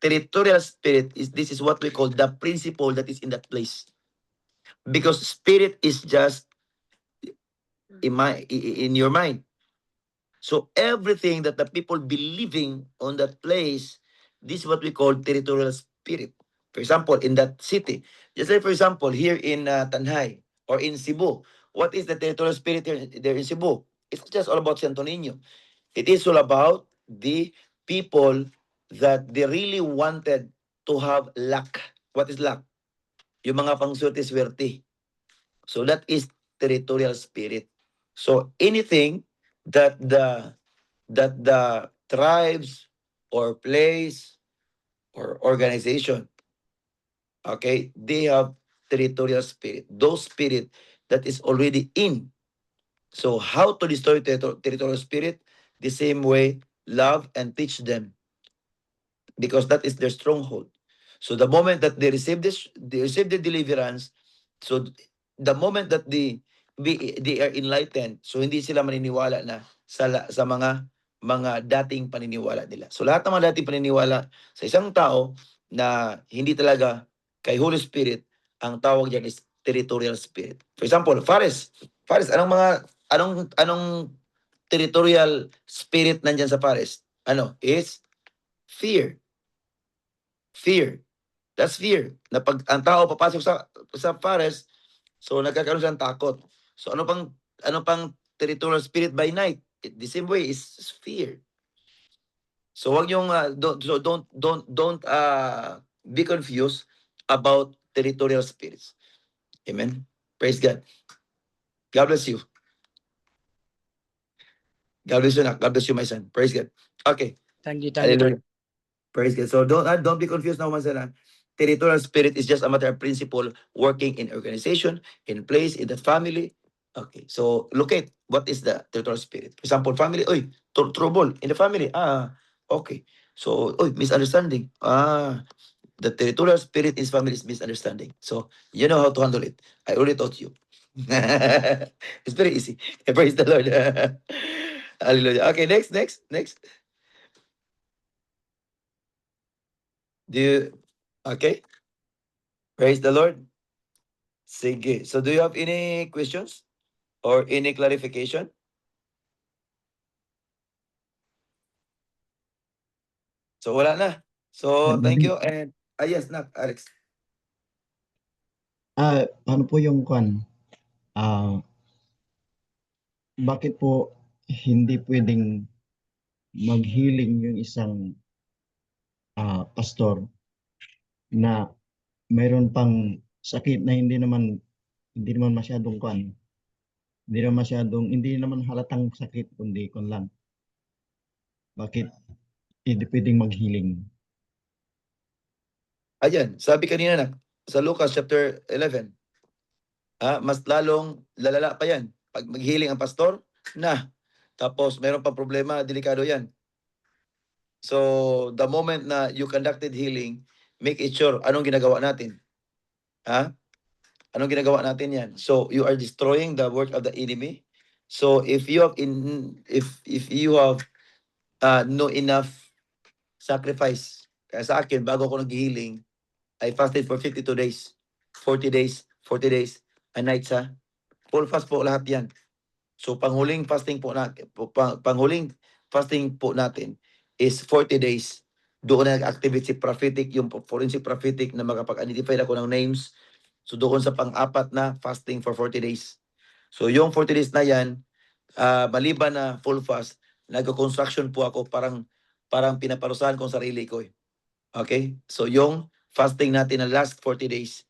[SPEAKER 7] territorial spirit this is what we call the principle that is in that place. Because spirit is just in your mind. So everything that the people believing on that place, this is what we call territorial spirit. For example, in that city, just like for example, here in Tanhay or in Cebu, what is the territorial spirit there in Cebu? It's just all about Santo Niño. It is all about the people that they really wanted to have luck. What is luck? Yung mga pangswerte-swerte. So that is territorial spirit. So anything that the tribes or place or organization, okay, they have territorial spirit. Those spirit that is already in. So how to destroy territorial spirit? The same way, love and teach them, because that is their stronghold. So the moment that they receive the deliverance, so the moment that they are enlightened, so hindi sila maniniwala na sa mga dating paniniwala nila. So lahat ng mga dating paniniwala sa isang tao na hindi talaga kay Holy Spirit, ang tawag diyan is territorial spirit. For example, Fares, anong territorial spirit nandiyan sa Fares? Ano? Is fear. Fear. That's fear. Na pag ang tao papasok sa Fares, so nagkakaroon siya ng takot. So ano pang territorial spirit by night? The same way is fear. So wag yung don't be confused about territorial spirits. Amen. Praise God. God bless you. God bless you, God bless you, my son. Praise God. Okay.
[SPEAKER 10] Thank you.
[SPEAKER 7] Hallelujah. Praise God. So don't be confused now, Manzana. Territorial spirit is just a matter of principle working in organization, in place, in the family. Okay. So locate what is the territorial spirit. For example, family, trouble in the family. Okay. So, misunderstanding. The territorial spirit in family is misunderstanding. So you know how to handle it. I already taught you. It's very easy. Praise the Lord. Hallelujah. Okay, next. Okay? Praise the Lord. Sige. So do you have any questions or any clarification? So wala na. So thank you and yes, Alex.
[SPEAKER 8] Ano po yung bakit po hindi pwedeng mag-healing yung isang pastor na mayroon pang sakit na hindi naman masyadong hindi naman halatang sakit, kundi lang. Bakit hindi pwedeng mag-healing?
[SPEAKER 7] Ayan, sabi kanina na sa Lucas chapter 11. Mas lalong lalala pa yan. Pag mag-healing ang pastor, tapos mayroon pa problema, delikado yan. So, the moment na you conducted healing, make it sure anong ginagawa natin. Anong ginagawa natin yan? So, you are destroying the work of the enemy. So, if you have no enough sacrifice, kaya sa akin, bago ako nag-healing, I fasted for 52 days, 40 days, a night sa full fast po lahat yan. So, panghuling fasting po natin is 40 days. Doon na nag-activate si prophetic, yung forensic prophetic na makapag-identify ako ng names. So doon sa pang-apat na fasting for 40 days. So yung 40 days na yan, maliban na full fast, nag-construction po ako, parang pinaparusahan kong sarili ko. Okay? So yung fasting natin na last 40 days,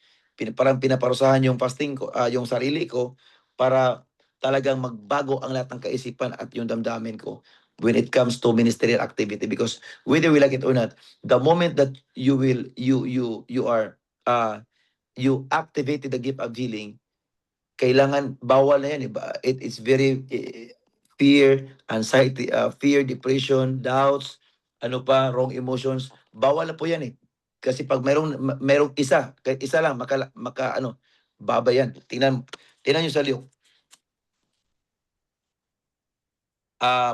[SPEAKER 7] parang pinaparusahan yung fasting ko, yung sarili ko, para talagang magbago ang lahat ng kaisipan at yung damdamin ko when it comes to ministerial activity, because whether we like it or not, the moment that you activated the gift of healing, kailangan bawal na yan. It's very fear, anxiety, fear, depression, doubts, wrong emotions, bawal na po yan eh. Kasi pag merong isa, kahit isa lang, baba yan. Tingnan nyo sa Luke.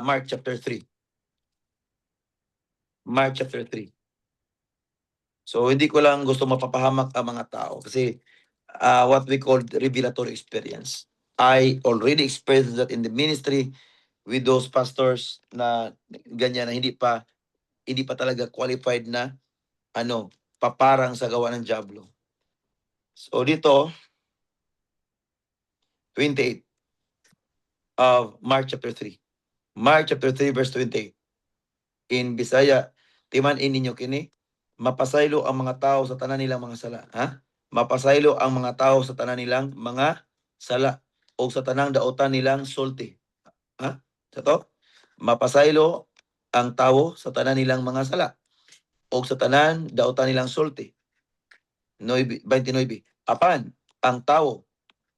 [SPEAKER 7] Mark chapter 3. Mark chapter 3. So, hindi ko lang gusto mapapahamak ang mga tao kasi what we call revelatory experience. I already experienced that in the ministry with those pastors na ganyan na hindi pa talaga qualified na paparang sa gawa ng diablo. So, dito, 28. of Mark chapter 3. Mark chapter 3 verse 28. In Bisaya, timan ninyo kini, mapasaylo ang mga tao sa tanan nilang mga sala. Ha? Mapasaylo ang mga tao sa tanan nilang mga sala o sa tanang daotan nilang sulti. Ha? Sa to? Mapasaylo ang tao sa tanan nilang mga sala o sa tanan daotan nilang sulti. 29. Apan ang tao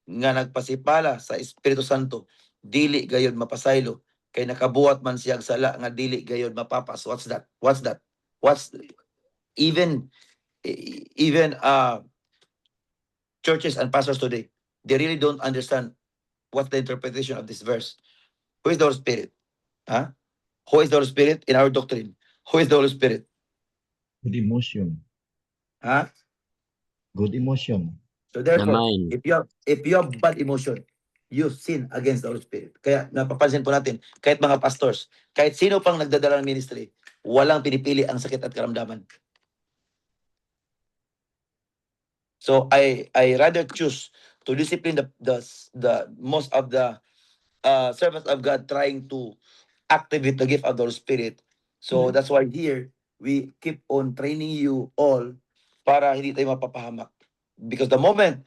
[SPEAKER 7] nga nagpasipala sa Espiritu Santo dili gayud mapasaylo kay nakabuhat man siya og sala nga dili gayud mapapas. What's that? Even churches and pastors today, they really don't understand what's the interpretation of this verse. Who is the Holy Spirit? Huh? Who is the Holy Spirit in our doctrine? Who is the Holy Spirit?
[SPEAKER 8] Good emotion.
[SPEAKER 7] Huh?
[SPEAKER 8] Good emotion.
[SPEAKER 7] So therefore,
[SPEAKER 4] mind.
[SPEAKER 7] if you have bad emotion, you sin against the Holy Spirit. Kaya napapansin po natin, kahit mga pastors, kahit sino pang nagdadala ng ministry, walang pinipili ang sakit at karamdaman. So I rather choose to discipline the most of the servants of God trying to activate the gift of the Holy Spirit. So that's why here we keep on training you all para hindi tayo mapapahamak. Because the moment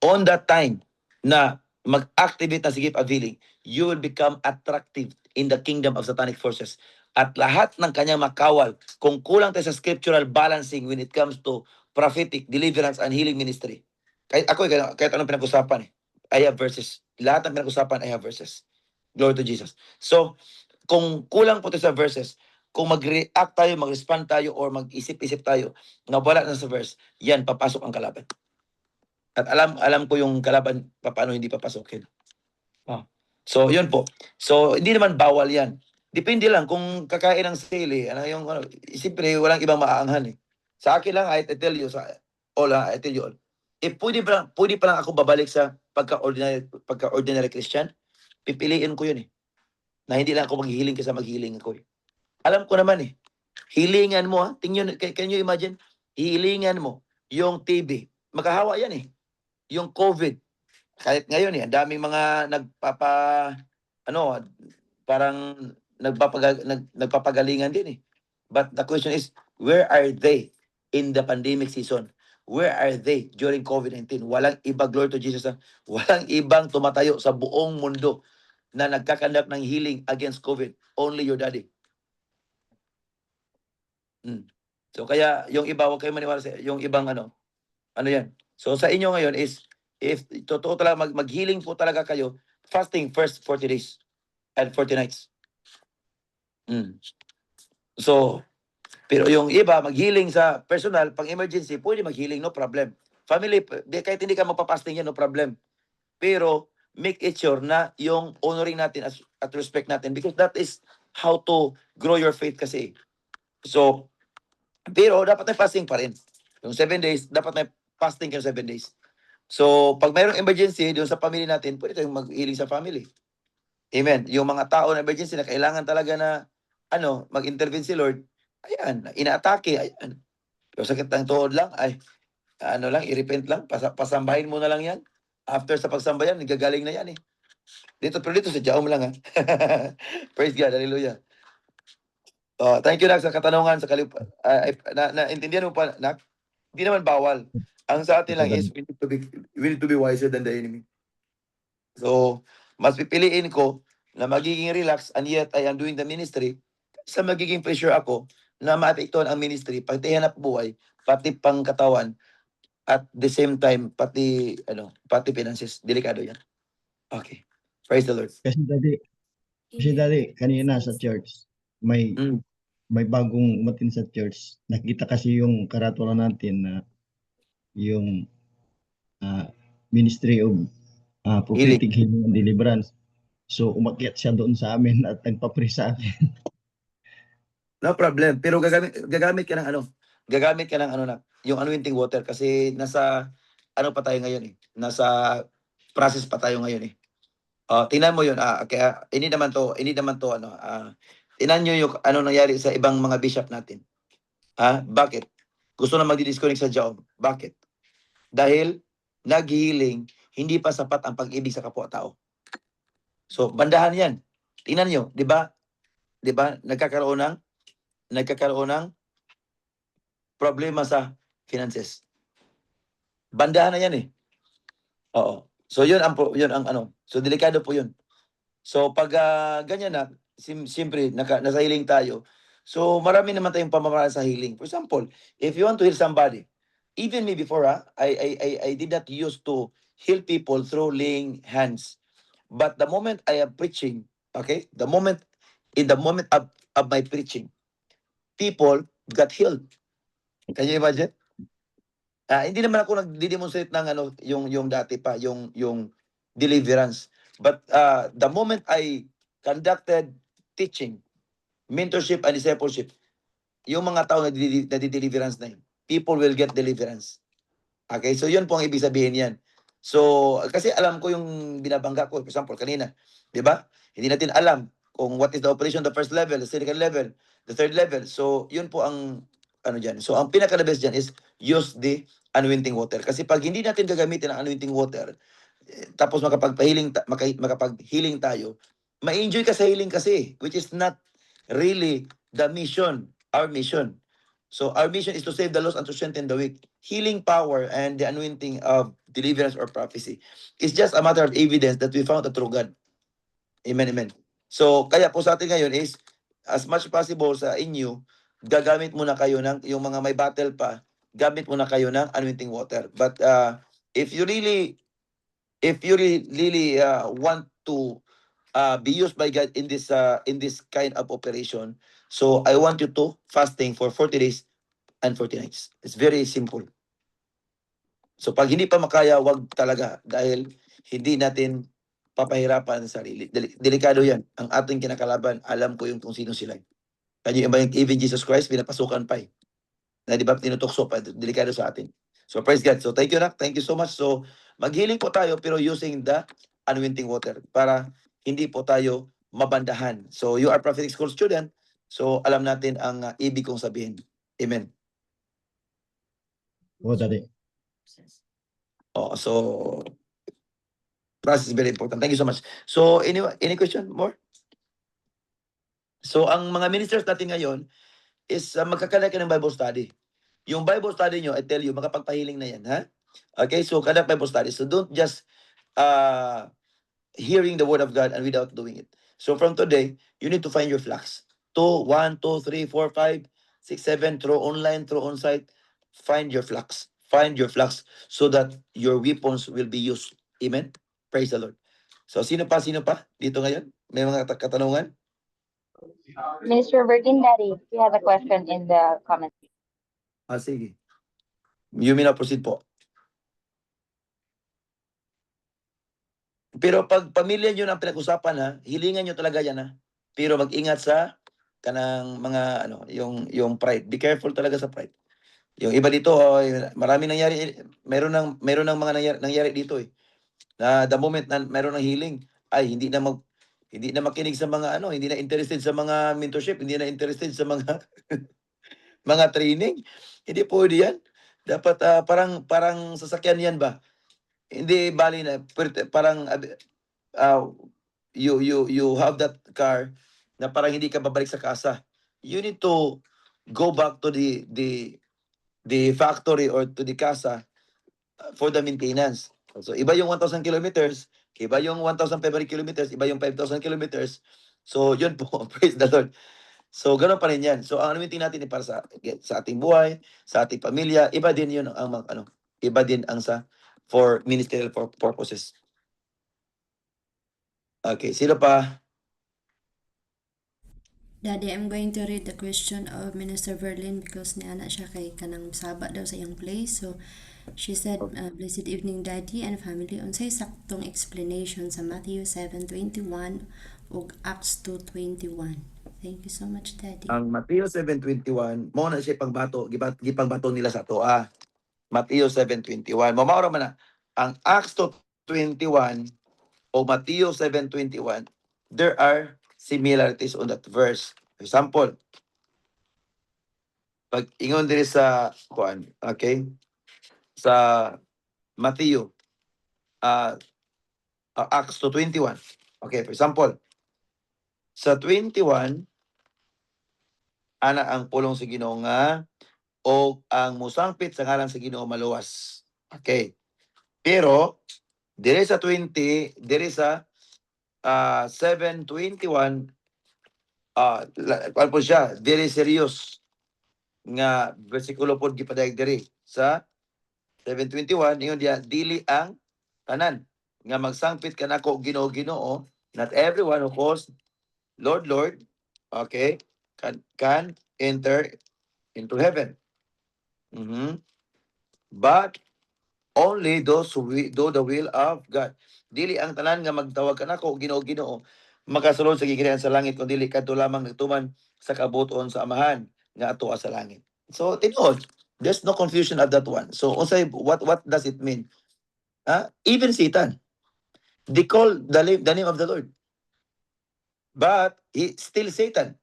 [SPEAKER 7] on that time na mag-activate na si gift of healing, you will become attractive in the kingdom of satanic forces. At lahat ng kanyang makawal, kung kulang tayo sa scriptural balancing when it comes to prophetic, deliverance, and healing ministry. Kahit ako, kahit anong pinag-usapan, I have verses. Lahat ng pinag-usapan, I have verses. Glory to Jesus. So, kung kulang po tayo sa verses, kung mag-react tayo, mag-respond tayo, or mag-isip-isip tayo, na wala na sa verse, yan, papasok ang kalaban. At alam ko yung kalaban paano hindi papasokin. So, yun po. So, hindi naman bawal yan. Depende lang kung kakain ng sili, siyempre walang ibang maaanghan eh. Sa akin lang, I tell you, I tell you all. Pwede pa lang ako babalik sa pagka-ordinary Christian, pipiliin ko yun eh. Na hindi lang ako mag-healing kasi mag-healing ako eh. Alam ko naman eh. Healingan mo ha. Can you imagine? Healingan mo yung TB. Makahawa yan eh. Yung COVID. Kahit ngayon eh, ang daming mga parang nagpapagalingan din eh. But the question is, where are they in the pandemic season? Where are they during COVID-19? Walang iba, glory to Jesus. Walang ibang tumatayo sa buong mundo na nagkakandak ng healing against COVID. Only your daddy. So kaya yung iba, huwag kayo maniwala sa yung ibang ano yan. So sa inyo ngayon is, if totoo talaga mag-healing po talaga kayo, fasting first 40 days and 40 nights. So, pero yung iba, mag-healing sa personal, pang emergency, pwede mag-healing, no problem. Family, kahit hindi ka magpapasting yan, no problem. Pero, make it sure na yung honoring natin at respect natin, because that is how to grow your faith kasi. So, pero dapat may fasting pa rin. Yung 7 days, dapat may fasting kayo 7 days. So, pag mayroong emergency doon sa family natin, pwede tayong mag-healing sa family. Amen. Yung mga tao na emergency na kailangan talaga na mag-intervene si Lord, ayan, inaatake, ayan. Pero sakit ng tuhod lang, i-repent lang, pasambahin mo na lang yan. After sa pagsambayan, nagagaling na yan eh. Pero dito sa Jaom lang ha. Praise God, hallelujah. Thank you, Nak, sa katanungan, naintindihan mo pa, Nak? Hindi naman bawal. Ang sa atin lang is, we need to be wiser than the enemy. So, mas pipiliin ko na magiging relax and yet I am doing the ministry sa magiging pressure ako na maapektuhan ang ministry, pati hanap buhay, pati pangkatawan, at the same time, pati finances. Delikado yan. Okay. Praise the Lord.
[SPEAKER 8] Kasi dati, kanina sa church, may bagong umatin sa church. Nakita kasi yung karatula natin na yung Ministry of Prophetic Healing and Deliverance. So, umakyat siya doon sa amin at nagpa-pray sa akin.
[SPEAKER 7] No problem. Pero gagamit ka ng yung anointing water kasi nasa pa tayo ngayon eh. Nasa process pa tayo ngayon eh. Tingnan mo yun. Kaya hindi naman to tingnan nyo yung nangyari sa ibang mga bishop natin. Bakit? Gusto na magdi-disconnect sa job. Bakit? Dahil nag-healing, hindi pa sapat ang pag-ibig sa kapwa-tao. So bandahan 'yan. Tingnan niyo, 'di ba? 'Di ba nagkakaroon ng problema sa finances. Bandahan na 'yan eh. Oo. So 'yun ang ano. So delikado po 'yun. So pag ganyan na, siyempre nasa healing tayo. So marami naman tayong pamamaraan sa healing. For example, if you want to heal somebody, even me before, I did not used to heal people through laying hands. But the moment I am preaching, okay, in the moment of my preaching, people got healed. Can you imagine? Hindi naman ako nagdi-demonstrate ng ano, yung dati pa, yung deliverance. But the moment I conducted teaching, mentorship and discipleship, yung mga tao na nadi-deliverance na yun, people will get deliverance. Okay, so yun po ang ibig sabihin yan. So, kasi alam ko yung binabangga ko, for example, kanina, di ba? Hindi natin alam kung what is the operation, the first level, the second level, the third level. So, yun po ang ano dyan. So, ang pinaka-the best dyan is use the anointing water. Kasi pag hindi natin gagamitin ang anointing water, tapos makapag-healing tayo, ma-enjoy ka sa healing kasi, which is not really the mission, our mission. So our mission is to save the lost and to strengthen the weak. Healing power and the anointing of deliverance or prophecy is just a matter of evidence that we found the true God. Amen, amen. So kaya po sa atin ngayon is, as much possible sa inyo, gagamit muna kayo ng, yung mga may battle pa, gamit muna kayo ng anointing water. But if you really want to be used by God in this kind of operation, so I want you to fasting for 40 days and 40 nights. It's very simple. So pag hindi pa makaya, wag talaga, dahil hindi natin papahirapan ang sarili. Delikado yan. Ang ating kinakalaban, alam ko yung kung sino sila. Kanya even Jesus Christ, pinapasukan pa eh. Na di ba, tinutukso pa, delikado sa atin. So praise God. So thank you, Nak. Thank you so much. So mag-healing po tayo, pero using the anointing water para hindi po tayo mabandahan. So you are prophetic school student, so alam natin ang ibig kong sabihin. Amen.
[SPEAKER 8] Oh, Daddy.
[SPEAKER 7] Oh, so trust is very important. Thank you so much. So any question more? So ang mga ministers natin ngayon is magkakala ng Bible study. Yung Bible study nyo, I tell you, makapagpahiling na yan, ha? Okay, so kada Bible study. So don't just hearing the word of God and without doing it. So from today, you need to find your flocks. 2, 1, 2, 3, 4, 5, 6, 7, throw online, throw on site. Find your flocks. Find your flocks so that your weapons will be used. Amen? Praise the Lord. So sino pa dito ngayon? May mga katanungan?
[SPEAKER 3] Minister Virgin Daddy, you have a question in the comments.
[SPEAKER 7] Sige. You may now proceed po. Pero pag pamilya nyo ng pinag-usapan, ha, hilingan nyo talaga yan, ha. Pero mag-ingat sa kanang mga yung pride. Be careful talaga sa pride. Yung iba dito, marami nangyari, meron ng mga nangyari dito eh. Na the moment na meron ng healing, ay hindi na makinig sa mga hindi na interested sa mga mentorship, hindi na interested sa mga mga training. Hindi pwede yan. Dapat parang sasakyan yan ba? Hindi bali na parang you have that car na parang hindi ka babalik sa casa. You need to go back to the factory or to the casa for the maintenance. So iba yung 1,000 kilometers, iba yung 1,500 kilometers, iba yung 5,000 kilometers. So yun po, praise the Lord. So ganoon pa rin yan. So ang anointing natin ay para sa ating buhay, sa ating pamilya, iba din yun ang iba din ang for ministerial purposes. Okay, sino pa?
[SPEAKER 11] Daddy, I'm going to read the question of Minister Verlin because niana siya kay kanang saba daw sa iyang place. So she said, blessed evening Daddy and family. Unsay saktong explanation sa Matthew 7:21 ug Acts 2:21. Thank you so much, Daddy.
[SPEAKER 7] Ang Mateo 7:21, mo na siya pangbato, gipangbato nila sa to. Mateo 7:21. Mamaoro man na ang Acts 2:21 o Mateo 7:21, there are similarities on that verse. For example, pag ingon diri sa okay? Sa Mateo Acts 2:21. Okay, for example, sa 21, ana ang pulong sa Ginoo nga o ang musangpit sa ngalan sa Ginoo maluwas. Okay. Pero dire sa 20, dire sa 7:21 po siya, very serious nga bersikulo pod gipadayag diri sa 7:21 ingon diya dili ang tanan nga magsangpit kanako Ginoo Ginoo, not everyone who calls Lord Lord, okay, can enter into heaven. But only those who do the will of God. Dili ang tanan nga magtawag kanako Ginoo Ginoo makasulod sa gigirean sa langit kundi dili kadto lamang nagtuman sa kabuton sa Amahan nga ato sa langit. So tinuod, there's no confusion of that one. So unsay what does it mean? Even Satan, they call the name of the Lord. But he still Satan.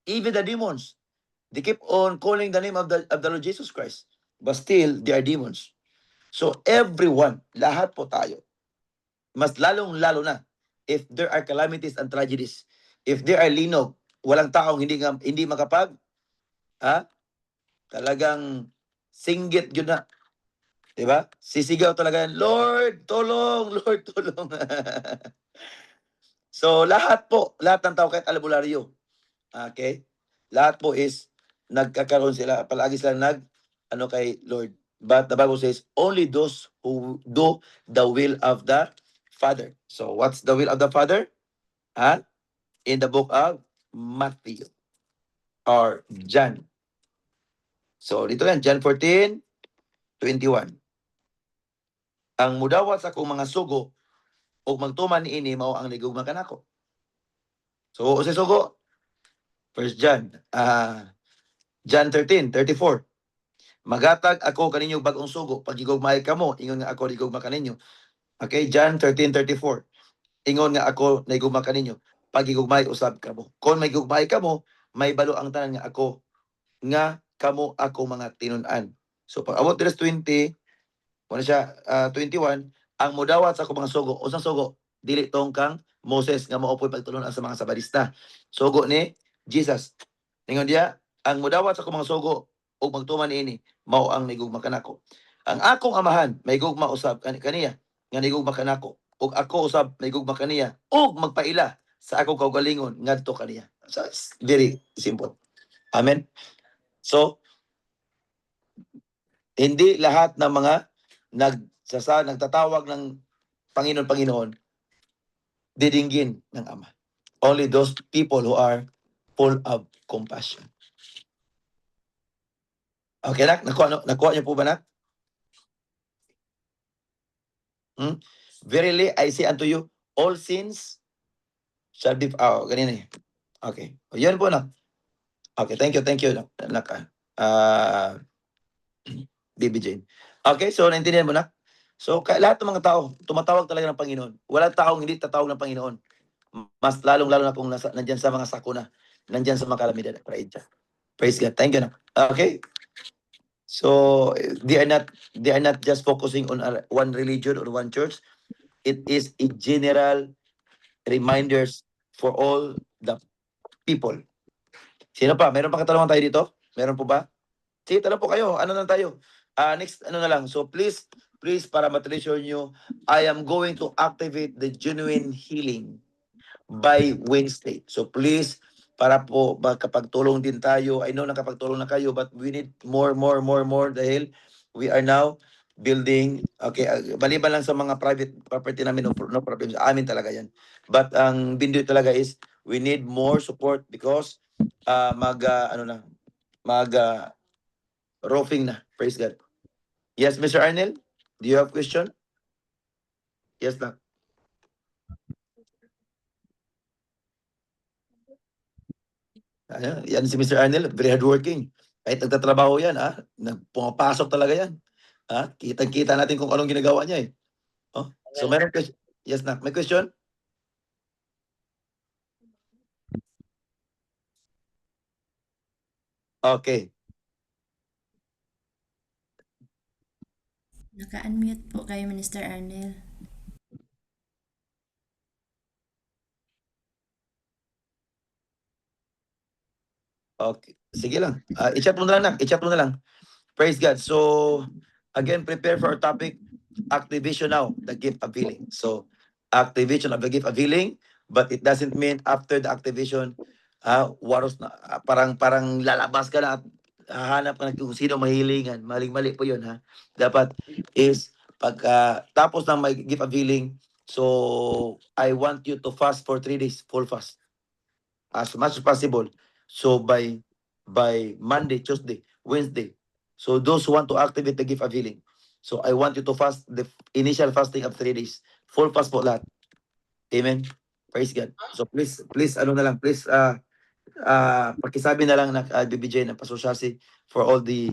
[SPEAKER 7] Even the demons, they keep on calling the name of the Lord Jesus Christ. But still, they are demons. So everyone, lahat po tayo, mas lalong-lalo na, if there are calamities and tragedies, if there are linog, walang taong hindi makapag, talagang singgit yun na. Diba? Sisigaw talaga yan, Lord, tulong! Lord, tulong! So, lahat ng tao, kahit albularyo, okay? Lahat po is, nagkakaroon sila, palagi sila kay Lord. But the Bible says, only those who do the will of the Father. So, what's the will of the Father? In the book of Matthew or John. So, dito yan, John 14:21. Ang mudawat sa akong mga sugo o magtuman niini mao ang ligugma kanako. So, sa sugo, First John, John 13:34. Magatag ako kaninyo bagong sugo, pag higugmay kamo, ingon nga ako ligugma kaninyo. Okay, John 13:34. Ingon nga ako naigugma kaninyo, pag higugmay usab kamo. Kung may gugmay kamo, may balo ang tanan nga ako nga kamo ako mga tinun-an. So pag abot dres 20, wala siya 21, ang mudawat sa ako mga sugo, usang sugo, dili tong kang Moses nga maupoy pagtulunan sa mga sabarista. Sugo ni Jesus. Ingon diya, ang mudawat sa ako mga sugo ug magtuman ini mao ang naigugma kanako. Ang akong amahan may gugma usab kaniya nga naigugma kanako ug ako usab naigugma kaniya ug magpaila sa akong kaugalingon ngadto kaniya. So it's very simple. Amen. So hindi lahat ng mga nagtatawag ng Panginoon didinggin ng Ama. Only those people who are full of compassion. Okay, nak? Nakuha niyo po ba, nak? Verily, I say unto you, all sins shall be... ganyan eh. Okay. Yan po, nak. Okay, thank you, nak. Baby Jane. Okay, so naintindihan mo, nak? So, lahat ng mga tao, tumatawag talaga ng Panginoon. Walang taong hindi tatawag ng Panginoon. Mas lalong-lalo na kung nandyan sa mga sakuna, nandyan sa mga kalamidad. Praise God. Thank you, nak. Okay? So they are not just focusing on one religion or one church. It is a general reminders for all the people. Sino pa? Meron pa katanungan tayo dito? Meron po ba? Sige, tanong po kayo. Ano na tayo? Next, ano na lang. So please, para matreasure nyo, I am going to activate the genuine healing by Wednesday. So please, para po makapagtulong din tayo. I know nakapagtulong na kayo, but we need more dahil we are now building. Okay, maliban lang sa mga private property namin, no problem. Sa amin talaga yan. But ang bindu talaga is we need more support because roofing na. Praise God. Yes, Mr. Arnel, do you have question? Yes, na. Yan si Mr. Arnel, very hardworking. Kahit nagtatrabaho yan, pumapasok talaga yan. Kitang-kita natin kung anong ginagawa niya eh. So meron question? Yes, na. May question? Okay.
[SPEAKER 11] Naka-unmute po kayo, Minister Arnel.
[SPEAKER 7] Okay. Sige lang. I-chat mo na lang. I-chat mo na lang. Praise God. So, again, prepare for our topic, activation now, the gift of healing. So, activation of the gift of healing, but it doesn't mean after the activation, waros na, parang lalabas ka na at hahanap ka na kung sino mahilingan. Maling-mali po yun, ha? Dapat is, pag tapos ng may gift of healing, so, I want you to fast for 3 days, full fast. As much as possible. So by Monday, Tuesday, Wednesday. So those who want to activate the gift of healing. So I want you to fast the initial fasting of 3 days. Full fast po lahat. Amen. Praise God. So please ano na lang, please pakisabi na lang na BBJ ng pasosyasi for all the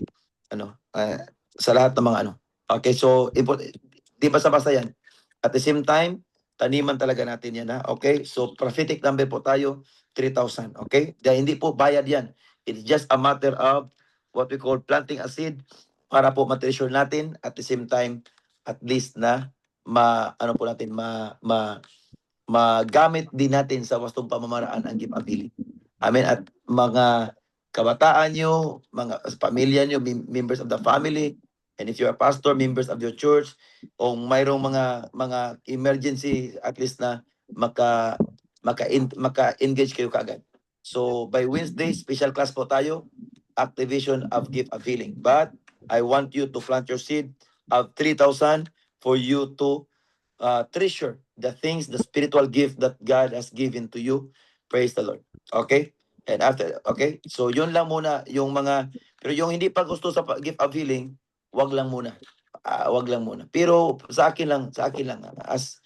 [SPEAKER 7] sa lahat ng mga Okay, so di basta-basta yan. At the same time, taniman talaga natin yan, ha? Okay? So prophetic number po tayo, 3,000. Okay? Dahil hindi po bayad yan. It's just a matter of what we call planting a seed para po ma-treasure natin at the same time at least na magamit din natin sa wastong pamamaraan ang gift of healing. Amen. At mga kabataan nyo, mga pamilya nyo, members of the family, and if you're a pastor, members of your church, o mayroong mga emergency at least na maka-engage kayo kaagad. So by Wednesday, special class po tayo, activation of gift of healing. But I want you to plant your seed of 3,000 for you to treasure the things, the spiritual gift that God has given to you. Praise the Lord. Okay? And after, okay? So yun lang muna yung pero yung hindi pa gusto sa gift of healing, wag lang muna. Wag lang muna. Pero sa akin lang, as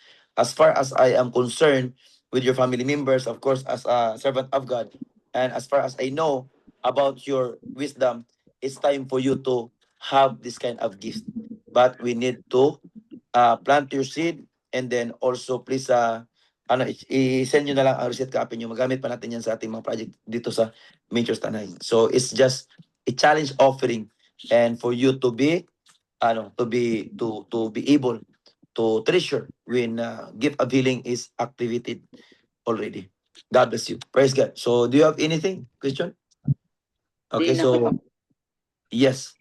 [SPEAKER 7] far as I am concerned with your family members, of course, as a servant of God, and as far as I know about your wisdom, it's time for you to have this kind of gift. But we need to plant your seed, and then also please i-send nyo na lang ang receipt copy nyo. Magamit pa natin yan sa ating mga project dito sa Major Tanay. So it's just a challenge offering, and for you to be able to treasure when gift of healing is activated already. God bless you. Praise God. So do you have anything, Christian? Okay, so yes.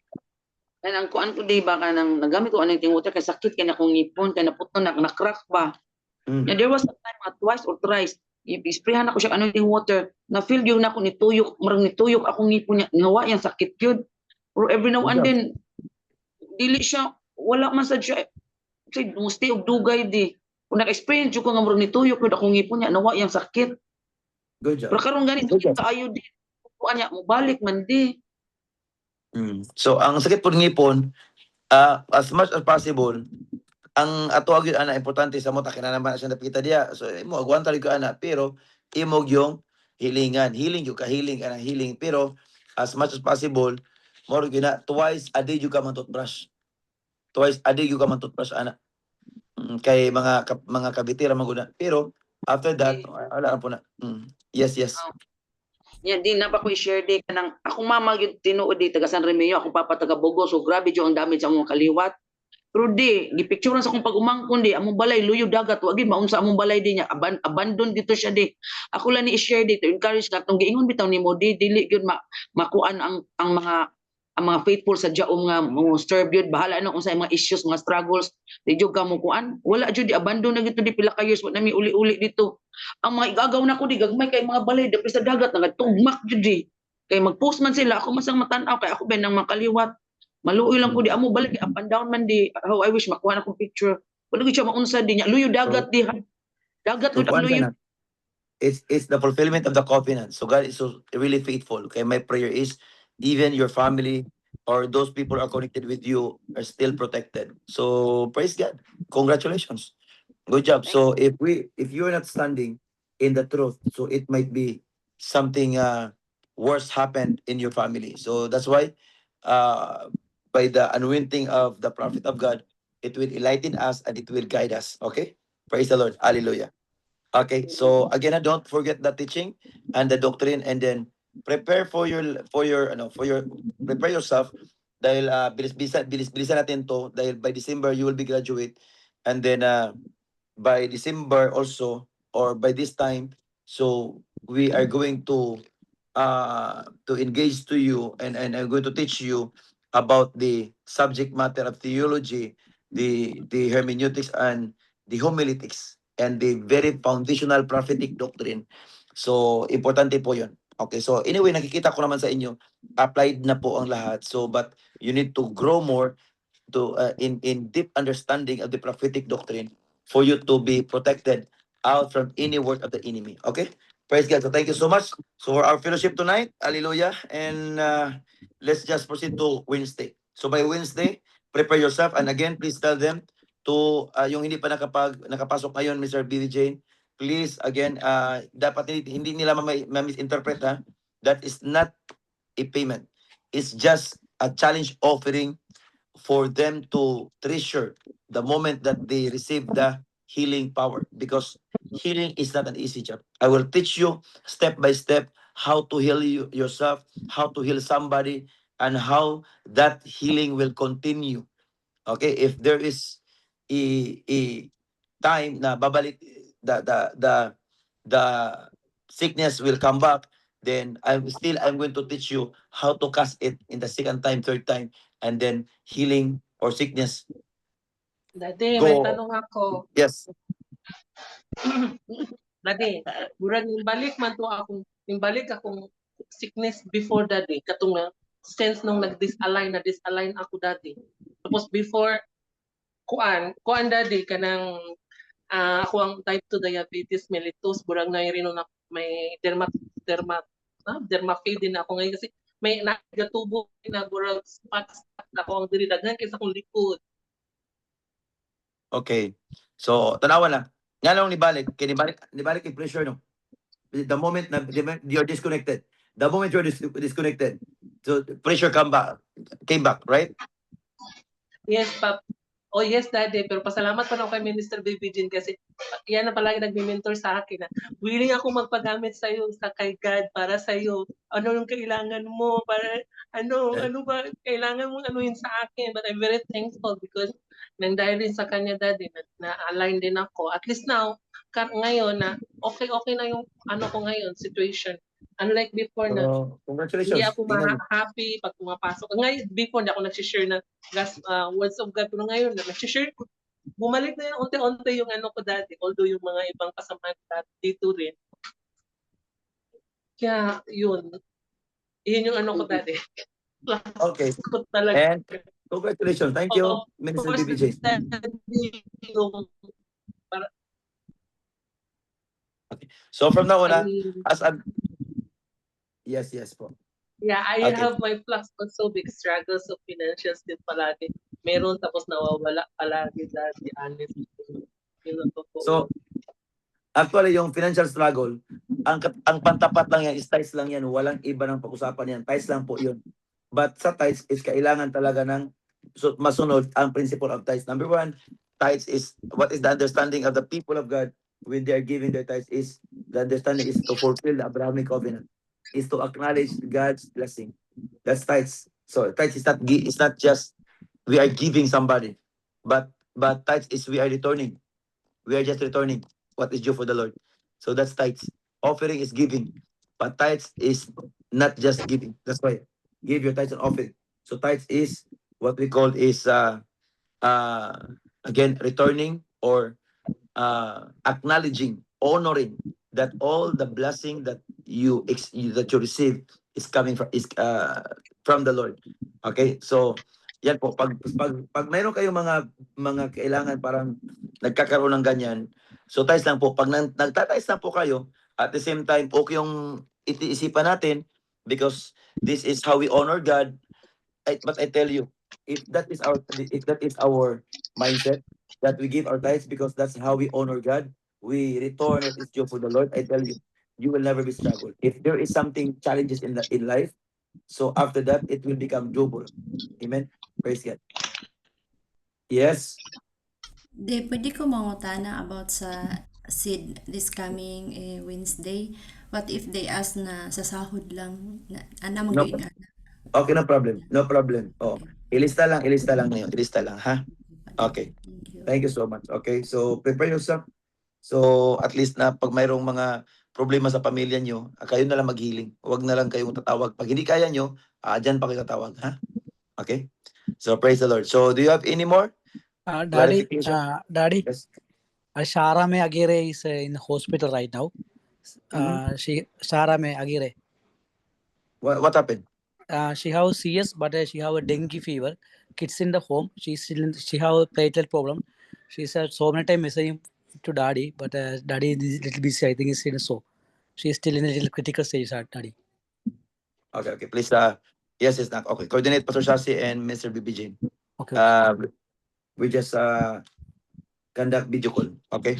[SPEAKER 5] Kaya ang kuan ko di ba ka nang nagamit ko anong water kay sakit kay na kong ngipon kay naputo na-crack ba. Yeah, there was a time twice or thrice i-sprayhan ako siya anong water na feel yung na ko nituyok marang nituyok akong ngipon niya nawa yang sakit yun. Or every now and then dili siya wala man sad siya say musti og dugay di. Kung naka-experience ko nga marang nituyok yun akong ngipon niya nawa yang sakit.
[SPEAKER 7] Good job.
[SPEAKER 5] Pero karon ganito kaayo di kuan niya mo balik man di.
[SPEAKER 7] So ang sakit po ng ngipon, as much as possible, ang atuag yun ana importante sa mo takin naman siya napita diya. So imo agwanta rin ka ana pero imog yung healing yung kahiling ana healing pero as much as possible more gina twice a day yung ka man toothbrush. Twice a day yung ka man toothbrush ana. Kay mga kabitira maguna. Pero after that wala po na. Yes.
[SPEAKER 5] Yan din na pa ko i-share di kanang akong mama gyud tinuod di taga San Remeo ako papa taga Bogo so grabe jo ang damage sa among kaliwat. Pero di gipicturean sa akong pag-umangkon di among balay luyo dagat wagi maunsa among balay di niya abandon dito siya di. Ako lang ni i-share dito encourage ka tong giingon bitaw nimo di dili gyud makuan ang mga faithful sa Jaom nga mo serve yun bahala na kung sa mga issues mga struggles di jud ka mo kuan wala jud di abandon na gito di pila ka years wa nami uli-uli dito ang mga igagaw na ko di gagmay kay mga balay dapit sa dagat nagatugmak jud di kay mag-post man sila ako masang matan-aw kay ako ben nang makaliwat maluoy lang ko di amo balik up and down man di how I wish makuha na ko picture wala gyud siya maunsa di nya luyo dagat di dagat
[SPEAKER 7] So,
[SPEAKER 5] gud ang luyo.
[SPEAKER 7] It's the fulfillment of the covenant. So God is so really faithful. Okay, my prayer is even your family or those people who are connected with you are still protected. So praise God. Congratulations. Good job. So if you're not standing in the truth, so it might be something worse happened in your family. So that's why by the anointing of the prophet of God, it will enlighten us and it will guide us. Okay? Praise the Lord. Hallelujah. Okay, so again, don't forget the teaching and the doctrine, and then prepare prepare yourself dahil bilisan natin to dahil by December you will be graduate, and then by December also or by this time, so we are going to to engage to you, and I'm going to teach you about the subject matter of theology, the hermeneutics and the homiletics, and the very foundational prophetic doctrine. So, importante po yun. Okay, so anyway, nakikita ko naman sa inyo, applied na po ang lahat. So, but you need to grow more to in deep understanding of the prophetic doctrine for you to be protected out from any work of the enemy. Okay? Praise God. So thank you so much. So for our fellowship tonight, hallelujah. And let's just proceed to Wednesday. So by Wednesday, prepare yourself. And again, please tell them to yung hindi pa nakapasok ngayon, Mr. Billy Jane, please, again, dapat hindi nila ma-misinterpret, ha? That is not a payment. It's just a challenge offering for them to treasure the moment that they receive the healing power, because healing is not an easy job. I will teach you step by step how to heal yourself, how to heal somebody, and how that healing will continue. Okay, if there is a time na babalik the sickness will come back, then I'm going to teach you how to cast it in the second time, third time, and then healing or sickness.
[SPEAKER 12] Dati,
[SPEAKER 7] Go.
[SPEAKER 12] may tanong ako.
[SPEAKER 7] Yes.
[SPEAKER 12] Dati, murag nimbalik man to akong sickness before dati. Katong na, sense nung nag-disalign ako dati. Tapos before, kuan dati, kanang ako ang type 2 diabetes mellitus, murag na rin na may dermaphaid din ako ngayon kasi may nagatubo na murag spots ako ang diri daghan kaysa akong likod.
[SPEAKER 7] Okay. So, tanawa na. Nga lang nibalik yung pressure, no? The moment na you're disconnected. The moment you're disconnected, so pressure came back, right?
[SPEAKER 12] Yes, Pap. Oh, yes, Daddy. Pero pasalamat pa na ako kay Minister Baby Jean kasi yan na palagi nagme-mentor sa akin na willing ako magpagamit sa iyo sa kay God para sa iyo. Ano yung kailangan mo? Para ano ba kailangan mo anuhin sa akin? But I'm very thankful because nang dahil rin sa kanya, Daddy, na-align din ako. At least now, ngayon na okay na yung ano ko ngayon, situation. Unlike before na
[SPEAKER 7] Congratulations.
[SPEAKER 12] hindi ako happy pag pumapasok. Ngayon, before hindi ako nag-share na words of God. Pero ngayon, nag-share ko. Bumalik na yung unti-unti yung ano ko dati. Although yung mga ibang kasama dito rin. Kaya, yun. Yun yung ano ko dati.
[SPEAKER 7] Okay. And congratulations. Thank you, Minister BBJ. Okay. So from now on, as I'm... Yes po.
[SPEAKER 12] Yeah, I
[SPEAKER 7] Okay.
[SPEAKER 12] have my plus also big struggles of financials din palagi. Meron tapos nawawala palagi dati, honestly.
[SPEAKER 7] So, actually, yung financial struggle, ang pantapat lang yan, is tithes lang yan. Walang iba ng pag-usapan yan. Tithes lang po yun. But sa tithes is kailangan talaga ng masunod ang principle of tithes. Number one, tithes is, what is the understanding of the people of God when they are giving their tithes is, the understanding is to fulfill the Abrahamic covenant, is to acknowledge God's blessing. That's tithes. So tithes is not just we are giving somebody, but tithes is we are returning. We are just returning what is due for the Lord. So that's tithes. Offering is giving, but tithes is not just giving. That's why give your tithes and offering. So tithes is what we call is again returning or acknowledging, honoring that all the blessing that you receive is coming from the Lord. Okay? So yan po, pag mayroon kayong mga kailangan, parang nagkakaroon ng ganyan, so tithes lang po. Pag nagtatithes lang po kayo, at the same time, okay yung isipan natin, because this is how we honor God. But I tell you, if that is our mindset, that we give our tithes because that's how we honor God, we return what is due for the Lord, I tell you, you will never be struggled. If there is something challenges in life, so after that, it will become double. Amen? Praise God. Yes?
[SPEAKER 11] Pwede ko mangutana about sa seed this coming Wednesday. What if they ask na sa sahod lang? Ana
[SPEAKER 7] No. Okay, no problem. No problem. Oh, ilista lang ngayon. Ilista lang, ha? Okay. Thank you so much. Okay, so prepare yourself. So at least na pag mayroong mga problema sa pamilya nyo, kayo na lang mag-healing. Huwag na lang kayong tatawag. Pag hindi kaya nyo, dyan pa kayo tatawag. Ha? Okay? So, praise the Lord. So, do you have any more
[SPEAKER 10] Daddy,
[SPEAKER 7] clarification?
[SPEAKER 10] Daddy,
[SPEAKER 7] Yes.
[SPEAKER 10] Shara May Aguirre is in the hospital right now. Shara May Aguirre.
[SPEAKER 7] What happened?
[SPEAKER 10] She have CS, but she have a dengue fever. Kids in the home. She have a platelet problem. She said so many times messaging to daddy, but daddy is little busy. I think it's so. She is still in a little critical stage, daddy.
[SPEAKER 7] Okay. Please, yes, it's not. Okay. Coordinate Pastor Shasi and Mr. BBJ.
[SPEAKER 10] Okay.
[SPEAKER 7] We just conduct video call. Okay?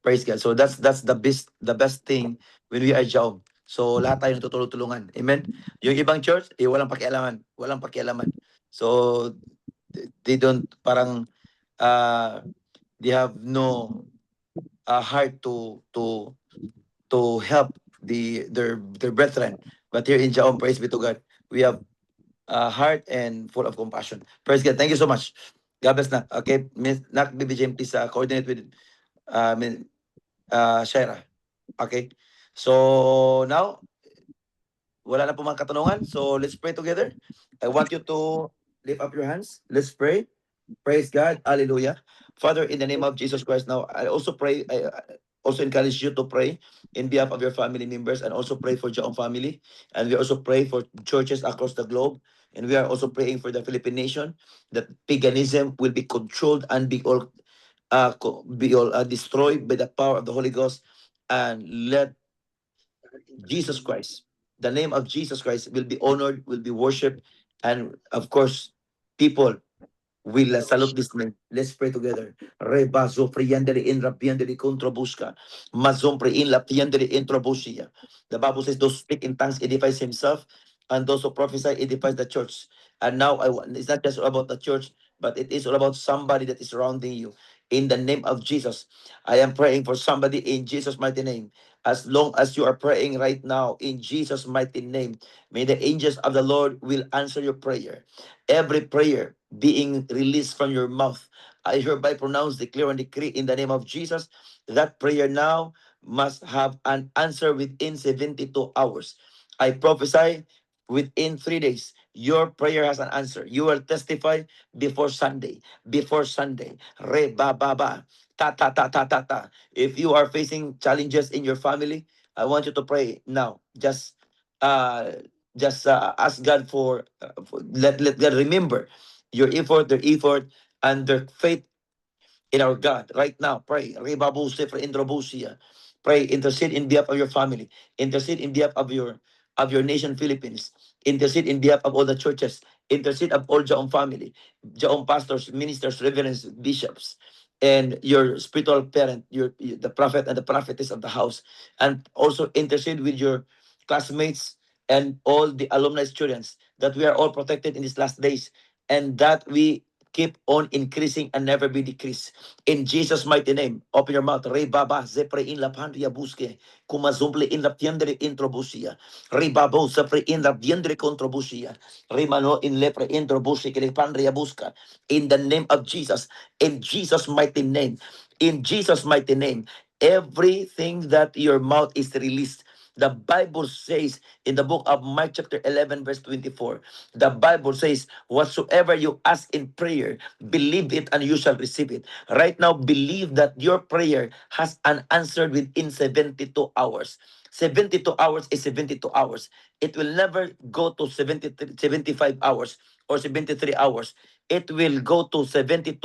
[SPEAKER 7] Praise God. So that's the best thing when we are job. So lahat tayo natutulungan. Amen. Yung ibang church, walang pakialaman. So they don't parang they have no heart to help their brethren. But here in Jaon, praise be to God, we have heart and full of compassion. Praise God. Thank you so much. God bless na. Okay, Miss Nak BBJ, please coordinate with Shaira. Okay. So now, wala na po mga katanungan. So let's pray together. I want you to lift up your hands. Let's pray. Praise God. Hallelujah. Father, in the name of Jesus Christ, now I also pray, I also encourage you to pray in behalf of your family members and also pray for your own family. And we also pray for churches across the globe. And we are also praying for the Philippine nation that paganism will be controlled and be all destroyed by the power of the Holy Ghost. And let Jesus Christ, the name of Jesus Christ will be honored, will be worshipped. And of course, people will salute this name. Let's pray together. Reba zofriandere in rapiandere controbuska. Mazompre in la piandere introbusia. The Bible says those who speak in tongues edifies himself, and those who prophesy edifies the church. And now it's not just about the church, but it is all about somebody that is surrounding you. In the name of Jesus, I am praying for somebody in Jesus' mighty name. As long as you are praying right now in Jesus' mighty name, may the angels of the Lord will answer your prayer. Every prayer being released from your mouth, I hereby pronounce, declare, and decree in the name of Jesus, that prayer now must have an answer within 72 hours. I prophesy within 3 days, your prayer has an answer. You will testify before Sunday. Before Sunday. Re ba ba ba. Ta ta ta ta ta ta. If you are facing challenges in your family, I want you to pray now. Just ask God let God remember your effort, their effort, and their faith in our God. Right now, pray. Rebabuse for Indrobusia. Pray, intercede in behalf of your family. Intercede in behalf of your nation, Philippines. Intercede in behalf of all the churches. Intercede of all Jaon family, Jaon pastors, ministers, reverends, bishops, and your spiritual parent, the prophet and the prophetess of the house. And also intercede with your classmates and all the alumni students, that we are all protected in these last days, and that we keep on increasing and never be decreased. In Jesus' mighty name, open your mouth. Re baba zepre in la pandria buske, kumazumple in la tiendre introbusia. Re babo zepre in la diendre controbusia. Re mano in lepre introbusi que le pandria busca. In the name of Jesus, in Jesus' mighty name, in Jesus' mighty name, everything that your mouth is released. The Bible says in the book of Mark chapter 11 verse 24, the Bible says, whatsoever you ask in prayer, believe it and you shall receive it. Right now, believe that your prayer has an answer within 72 hours. 72 hours is 72 hours. It will never go to 75 hours or 73 hours. It will go to 72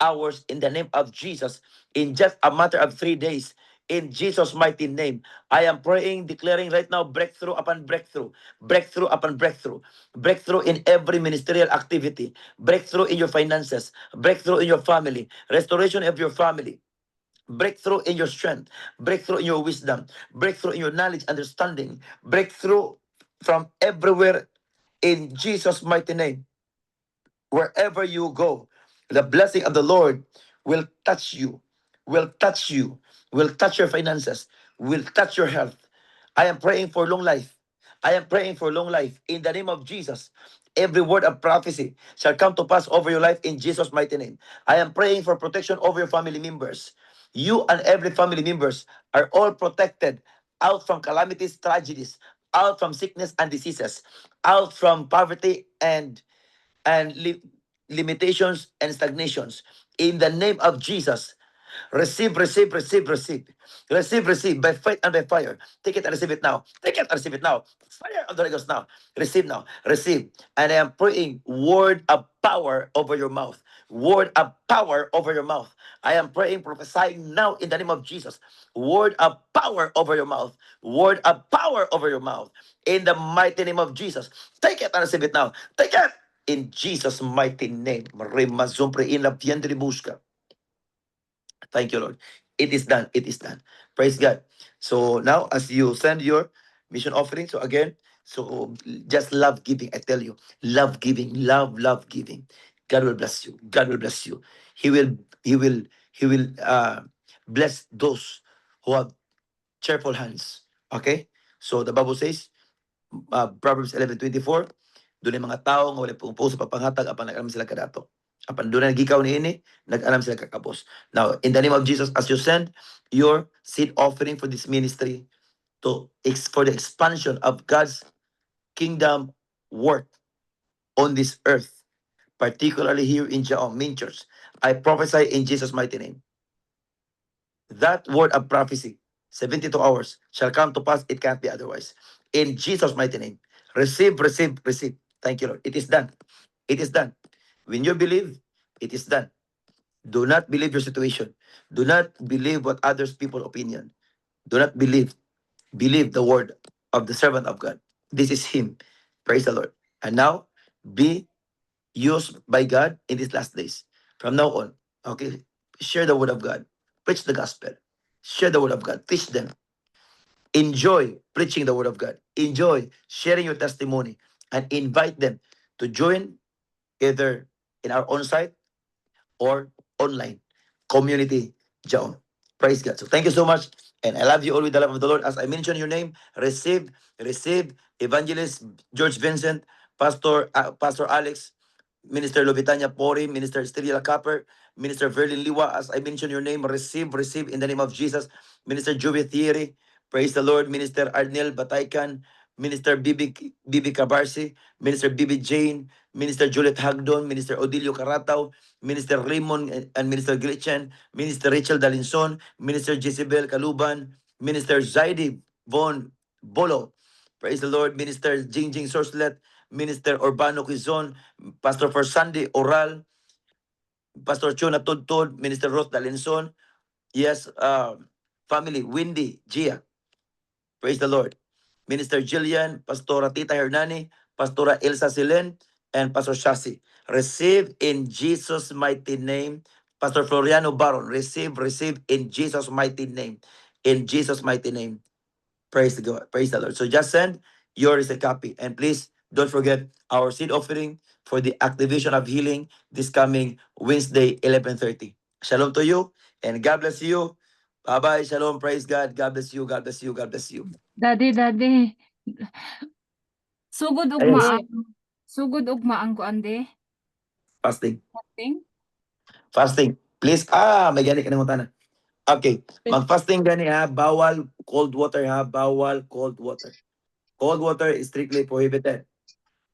[SPEAKER 7] hours in the name of Jesus in just a matter of 3 days. In Jesus' mighty name, I am praying, declaring right now breakthrough upon breakthrough, breakthrough upon breakthrough, breakthrough in every ministerial activity, breakthrough in your finances, breakthrough in your family, restoration of your family, breakthrough in your strength, breakthrough in your wisdom, breakthrough in your knowledge, understanding, breakthrough from everywhere in Jesus' mighty name. Wherever you go, the blessing of the Lord will touch you, will touch you, will touch your finances, will touch your health. I am praying for long life. I am praying for long life in the name of Jesus. Every word of prophecy shall come to pass over your life in Jesus' mighty name. I am praying for protection over your family members. You and every family members are all protected out from calamities, tragedies, out from sickness and diseases, out from poverty and limitations and stagnations. In the name of Jesus, receive, receive, receive, receive. Receive, receive by faith and by fire. Take it and receive it now. Take it and receive it now. Fire of the Holy Ghost now. Receive now. Receive. And I am praying word of power over your mouth. Word of power over your mouth. I am praying, prophesying now in the name of Jesus. Word of power over your mouth. Word of power over your mouth. In the mighty name of Jesus. Take it and receive it now. Take it. In Jesus' mighty name. Thank you, Lord. It is done. It is done. Praise God. So now, as you send your mission offering, so again, so just love giving. I tell you, love giving, love giving. God will bless you. God will bless you. He will bless those who have cheerful hands. Okay. So the Bible says, Proverbs 11:24, doon ay mga tao nga wala pumupuso sa papanghatag apan nag-alam sila kadato. Apan doon na nagikaw niini, nag-alam sila kakapos. Now, in the name of Jesus, as you send your seed offering for this ministry for the expansion of God's kingdom work on this earth, particularly here in Jaon Main Church, I prophesy in Jesus' mighty name. That word of prophecy, 72 hours, shall come to pass. It can't be otherwise. In Jesus' mighty name. Receive, receive, receive. Thank you, Lord. It is done. It is done. When you believe, it is done. Do not believe your situation. Do not believe what others people's opinion. Do not believe. Believe the word of the servant of God. This is him. Praise the Lord. And now, be used by God in these last days. From now on, okay, share the word of God. Preach the gospel. Share the word of God. Teach them. Enjoy preaching the word of God. Enjoy sharing your testimony and invite them to join either in our on-site or online community Jaon. Praise God. So thank you so much. And I love you all with the love of the Lord. As I mentioned your name, receive Evangelist George Vincent, Pastor Alex, Minister Lovitania Pori, Minister Estrella Copper, Minister Verlin Liwa, as I mentioned your name, receive in the name of Jesus. Minister Joey Thierry, praise the Lord. Minister Arnel Bataycan, Minister Bibi Cabarsi, Minister Bibi Jane, Minister Juliet Hagdon, Minister Odilio Carataw, Minister Raymond and Minister Gretchen, Minister Rachel Dalinson, Minister Jezebel Kaluban, Minister Zaidi Von Bolo, praise the Lord. Minister Jingjing Sorslet, Minister Urbano Quizon, Pastor for Sunday Oral, Pastor Chona Tudtod, Minister Roth Dalinson, yes, family, Windy, Gia, praise the Lord. Minister Jillian, Pastora Tita Hernani, Pastora Elsa Silen, and Pastor Shasi. Receive in Jesus' mighty name. Pastor Floriano Baron, receive in Jesus' mighty name. In Jesus' mighty name. Praise the God. Praise the Lord. So just send your receipt copy. And please don't forget our seed offering for the activation of healing this coming Wednesday, 11:30. Shalom to you and God bless you. Bye-bye. Shalom. Praise God. God bless you. God bless you. God bless you.
[SPEAKER 13] Daddy. Sugod
[SPEAKER 7] Yes.
[SPEAKER 13] ugma ang kuan de.
[SPEAKER 7] Fasting.
[SPEAKER 13] Fasting.
[SPEAKER 7] Fasting. Please. May gani ka ng utana. Okay. Mag-fasting gani ha. Bawal cold water ha. Bawal cold water. Cold water is strictly prohibited.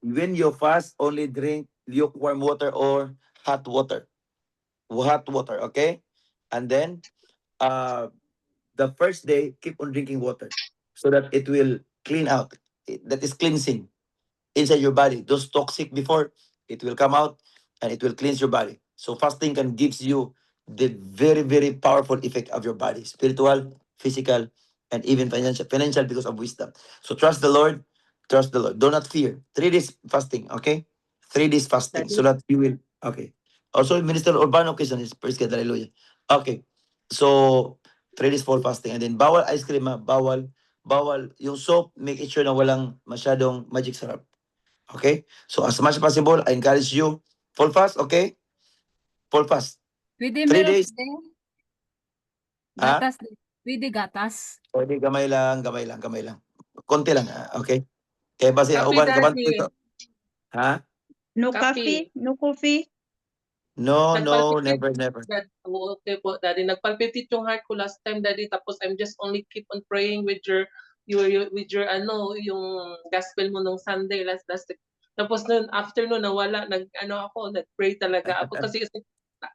[SPEAKER 7] When you fast, only drink lukewarm water or hot water. Hot water, okay? And then, the first day, keep on drinking water so that it will clean out. That is cleansing inside your body. Those toxic before, it will come out and it will cleanse your body. So fasting can gives you the very, very powerful effect of your body, spiritual, physical, and even financial because of wisdom. So trust the Lord. Trust the Lord. Do not fear. 3 days fasting, okay? 3 days fasting so that you will, okay. Also, Minister Urbano Quezon is praise God, hallelujah. Okay. So, 3 days for fasting. And then, bawal ice cream, ha? Bawal. Yung soap, make it sure na walang masyadong magic syrup. Okay? So, as much as possible, I encourage you, full fast, okay? Full fast.
[SPEAKER 13] Pwede
[SPEAKER 7] 3
[SPEAKER 13] meron
[SPEAKER 7] days.
[SPEAKER 13] de.
[SPEAKER 7] Ha?
[SPEAKER 13] Gatas. Pwede gatas.
[SPEAKER 7] Pwede, gamay lang. Konti lang, okay? Kaya basi,
[SPEAKER 12] Copy,
[SPEAKER 7] uban, kaban
[SPEAKER 12] Daddy.
[SPEAKER 7] ito. Ha?
[SPEAKER 1] No coffee, no coffee.
[SPEAKER 7] No,
[SPEAKER 12] Nagpalpitate,
[SPEAKER 7] never.
[SPEAKER 12] okay po, Daddy. Nagpalpitate yung heart ko last time, Daddy. Tapos I'm just only keep on praying with your yung gospel mo nung Sunday last. Tapos noon, after noon, nawala. Nag-pray talaga ako. Kasi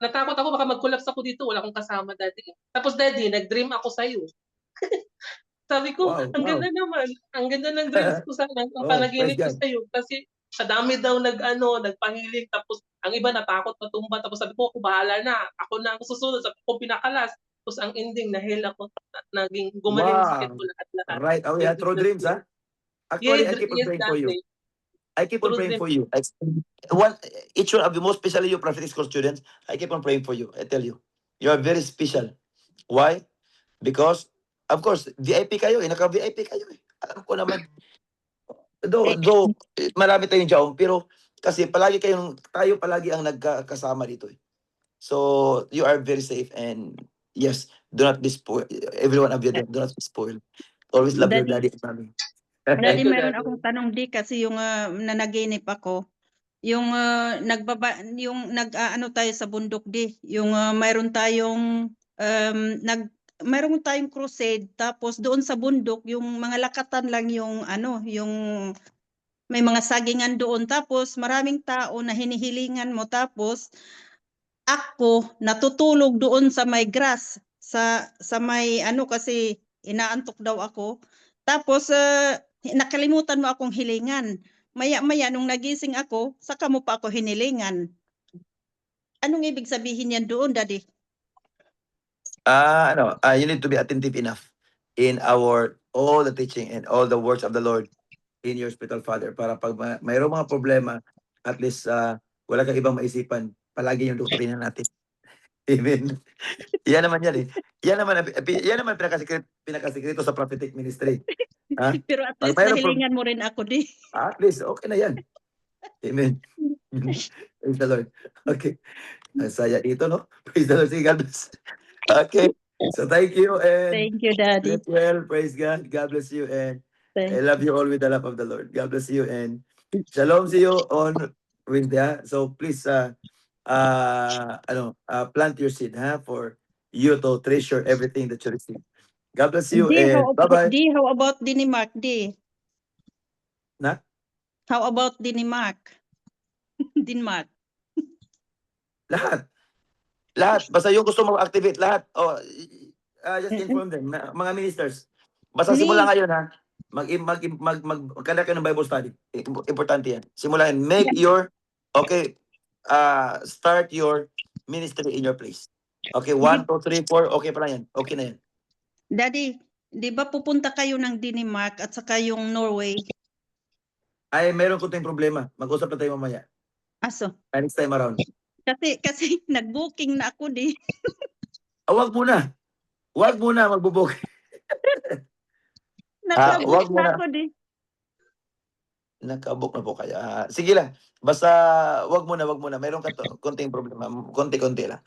[SPEAKER 12] natakot ako, baka mag-collapse ako dito. Wala akong kasama, Daddy. Tapos, Daddy, nag-dream ako sa'yo. Sabi ko,
[SPEAKER 7] Wow,
[SPEAKER 12] ang
[SPEAKER 7] wow.
[SPEAKER 12] ganda naman. Ang ganda ng dreams ko ang
[SPEAKER 7] Oh,
[SPEAKER 12] panaginip ko
[SPEAKER 7] praise God.
[SPEAKER 12] sa'yo. Kasi sa dami daw nagpangiling. Tapos ang iba natakot matumba. Tapos sabi ko, ako bahala na. Ako na ang susunod. Sabi ko, pinakalas. Tapos ang ending, nahil ako. Naging gumaling yung sakit
[SPEAKER 7] Wow.
[SPEAKER 12] ko lahat-lahat.
[SPEAKER 7] Right. Oh, yeah, through dreams, ha? Actually, I keep on praying for you.
[SPEAKER 12] Daddy.
[SPEAKER 7] I keep on
[SPEAKER 12] Through
[SPEAKER 7] praying
[SPEAKER 12] dreams.
[SPEAKER 7] for you. Each one of you, most especially you prophetic school students, I keep on praying for you. I tell you, you are very special. Why? Because, of course, VIP kayo, naka-VIP kayo. Alam ko naman. Though, marami tayong job, pero kasi tayo palagi ang nagkasama dito. So, you are very safe and yes, do not be spoiled. Everyone of you, do not be spoiled. Always love your daddy and mommy.
[SPEAKER 1] Daddy,
[SPEAKER 12] Thank you,
[SPEAKER 1] meron
[SPEAKER 12] Daddy.
[SPEAKER 1] akong tanong di kasi yung nanaginip ako. Yung ano tayo sa bundok di, yung mayroon tayong mayroon tayong crusade tapos doon sa bundok yung mga lakatan lang yung yung may mga sagingan doon tapos maraming tao na hinihilingan mo tapos ako natutulog doon sa may grass sa may kasi inaantok daw ako. Tapos nakalimutan mo akong hilingan. Maya-maya nung nagising ako, saka mo pa ako hinilingan. Anong ibig sabihin yan doon, Daddy?
[SPEAKER 7] You need to be attentive enough in all the teaching and all the words of the Lord in your spiritual father para pag mayroong mga problema, at least wala kang ibang maisipan. Palagi yung doktrina natin. Amen. Yan naman yan eh. Yan naman pinakasikreto sa prophetic ministry. Ha?
[SPEAKER 1] Pero at
[SPEAKER 7] Pag
[SPEAKER 1] least
[SPEAKER 7] mayroong
[SPEAKER 1] nahilingan mo rin ako, di.
[SPEAKER 7] At least, okay na yan. Amen. Praise the Lord. Okay. Ang saya dito, no? Praise the Lord. Sige, God bless. Okay. So, thank you and
[SPEAKER 1] Thank you, Daddy.
[SPEAKER 7] sleep well. Praise God. God bless you and I love you all with the love of the Lord. God bless you and shalom see you on Wednesday. So, please, plant your seed, for you to treasure everything that you receive. God bless you
[SPEAKER 1] Di,
[SPEAKER 7] and bye-bye.
[SPEAKER 1] Di, how about Dinimark, Di?
[SPEAKER 7] Na?
[SPEAKER 1] How about Dinimark? Denmark.
[SPEAKER 7] Lahat. Basta yung gusto mag-activate, lahat. Just inform them, mga ministers. Basta simula ngayon, ha? Magkala kayo ng Bible study. Importante yan. Simula yan. Start your ministry in your place. Okay, 1, 2, 3, 4, okay pa lang yan. Okay na yan.
[SPEAKER 1] Daddy, di ba pupunta kayo ng Denmark at saka yung Norway?
[SPEAKER 7] Ay, meron ko tayong problema. Mag-usap na tayo mamaya.
[SPEAKER 1] Aso?
[SPEAKER 7] Next time around.
[SPEAKER 1] Kasi nag-booking na ako, Di.
[SPEAKER 7] Wag muna. Magbubook.
[SPEAKER 1] Nag-book
[SPEAKER 7] wag
[SPEAKER 1] na
[SPEAKER 7] muna.
[SPEAKER 1] ako, Di.
[SPEAKER 7] Nakabook na po kayo. Sige lang. Basta wag muna. Meron ka konting problema. Konti-konti lang.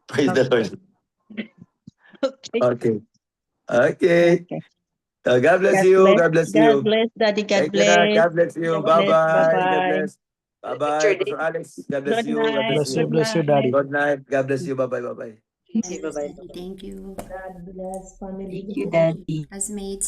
[SPEAKER 7] Praise the Lord. Okay. God bless you. God bless you.
[SPEAKER 1] God bless, Daddy. God
[SPEAKER 7] Thank you na.
[SPEAKER 1] bless.
[SPEAKER 7] God bless you.
[SPEAKER 1] God bless.
[SPEAKER 7] Bye-bye. God
[SPEAKER 1] Bye-bye.
[SPEAKER 7] bless. Bye-bye. Pastor Alex. God bless
[SPEAKER 1] Good
[SPEAKER 7] you. God
[SPEAKER 1] night.
[SPEAKER 7] bless you.
[SPEAKER 10] Bless you, Daddy.
[SPEAKER 7] Good night. God bless you. Bye-bye. Bye-bye.
[SPEAKER 11] Bye, Daddy. Thank you.
[SPEAKER 14] God bless family.
[SPEAKER 15] Thank you, Daddy.
[SPEAKER 11] Classmates,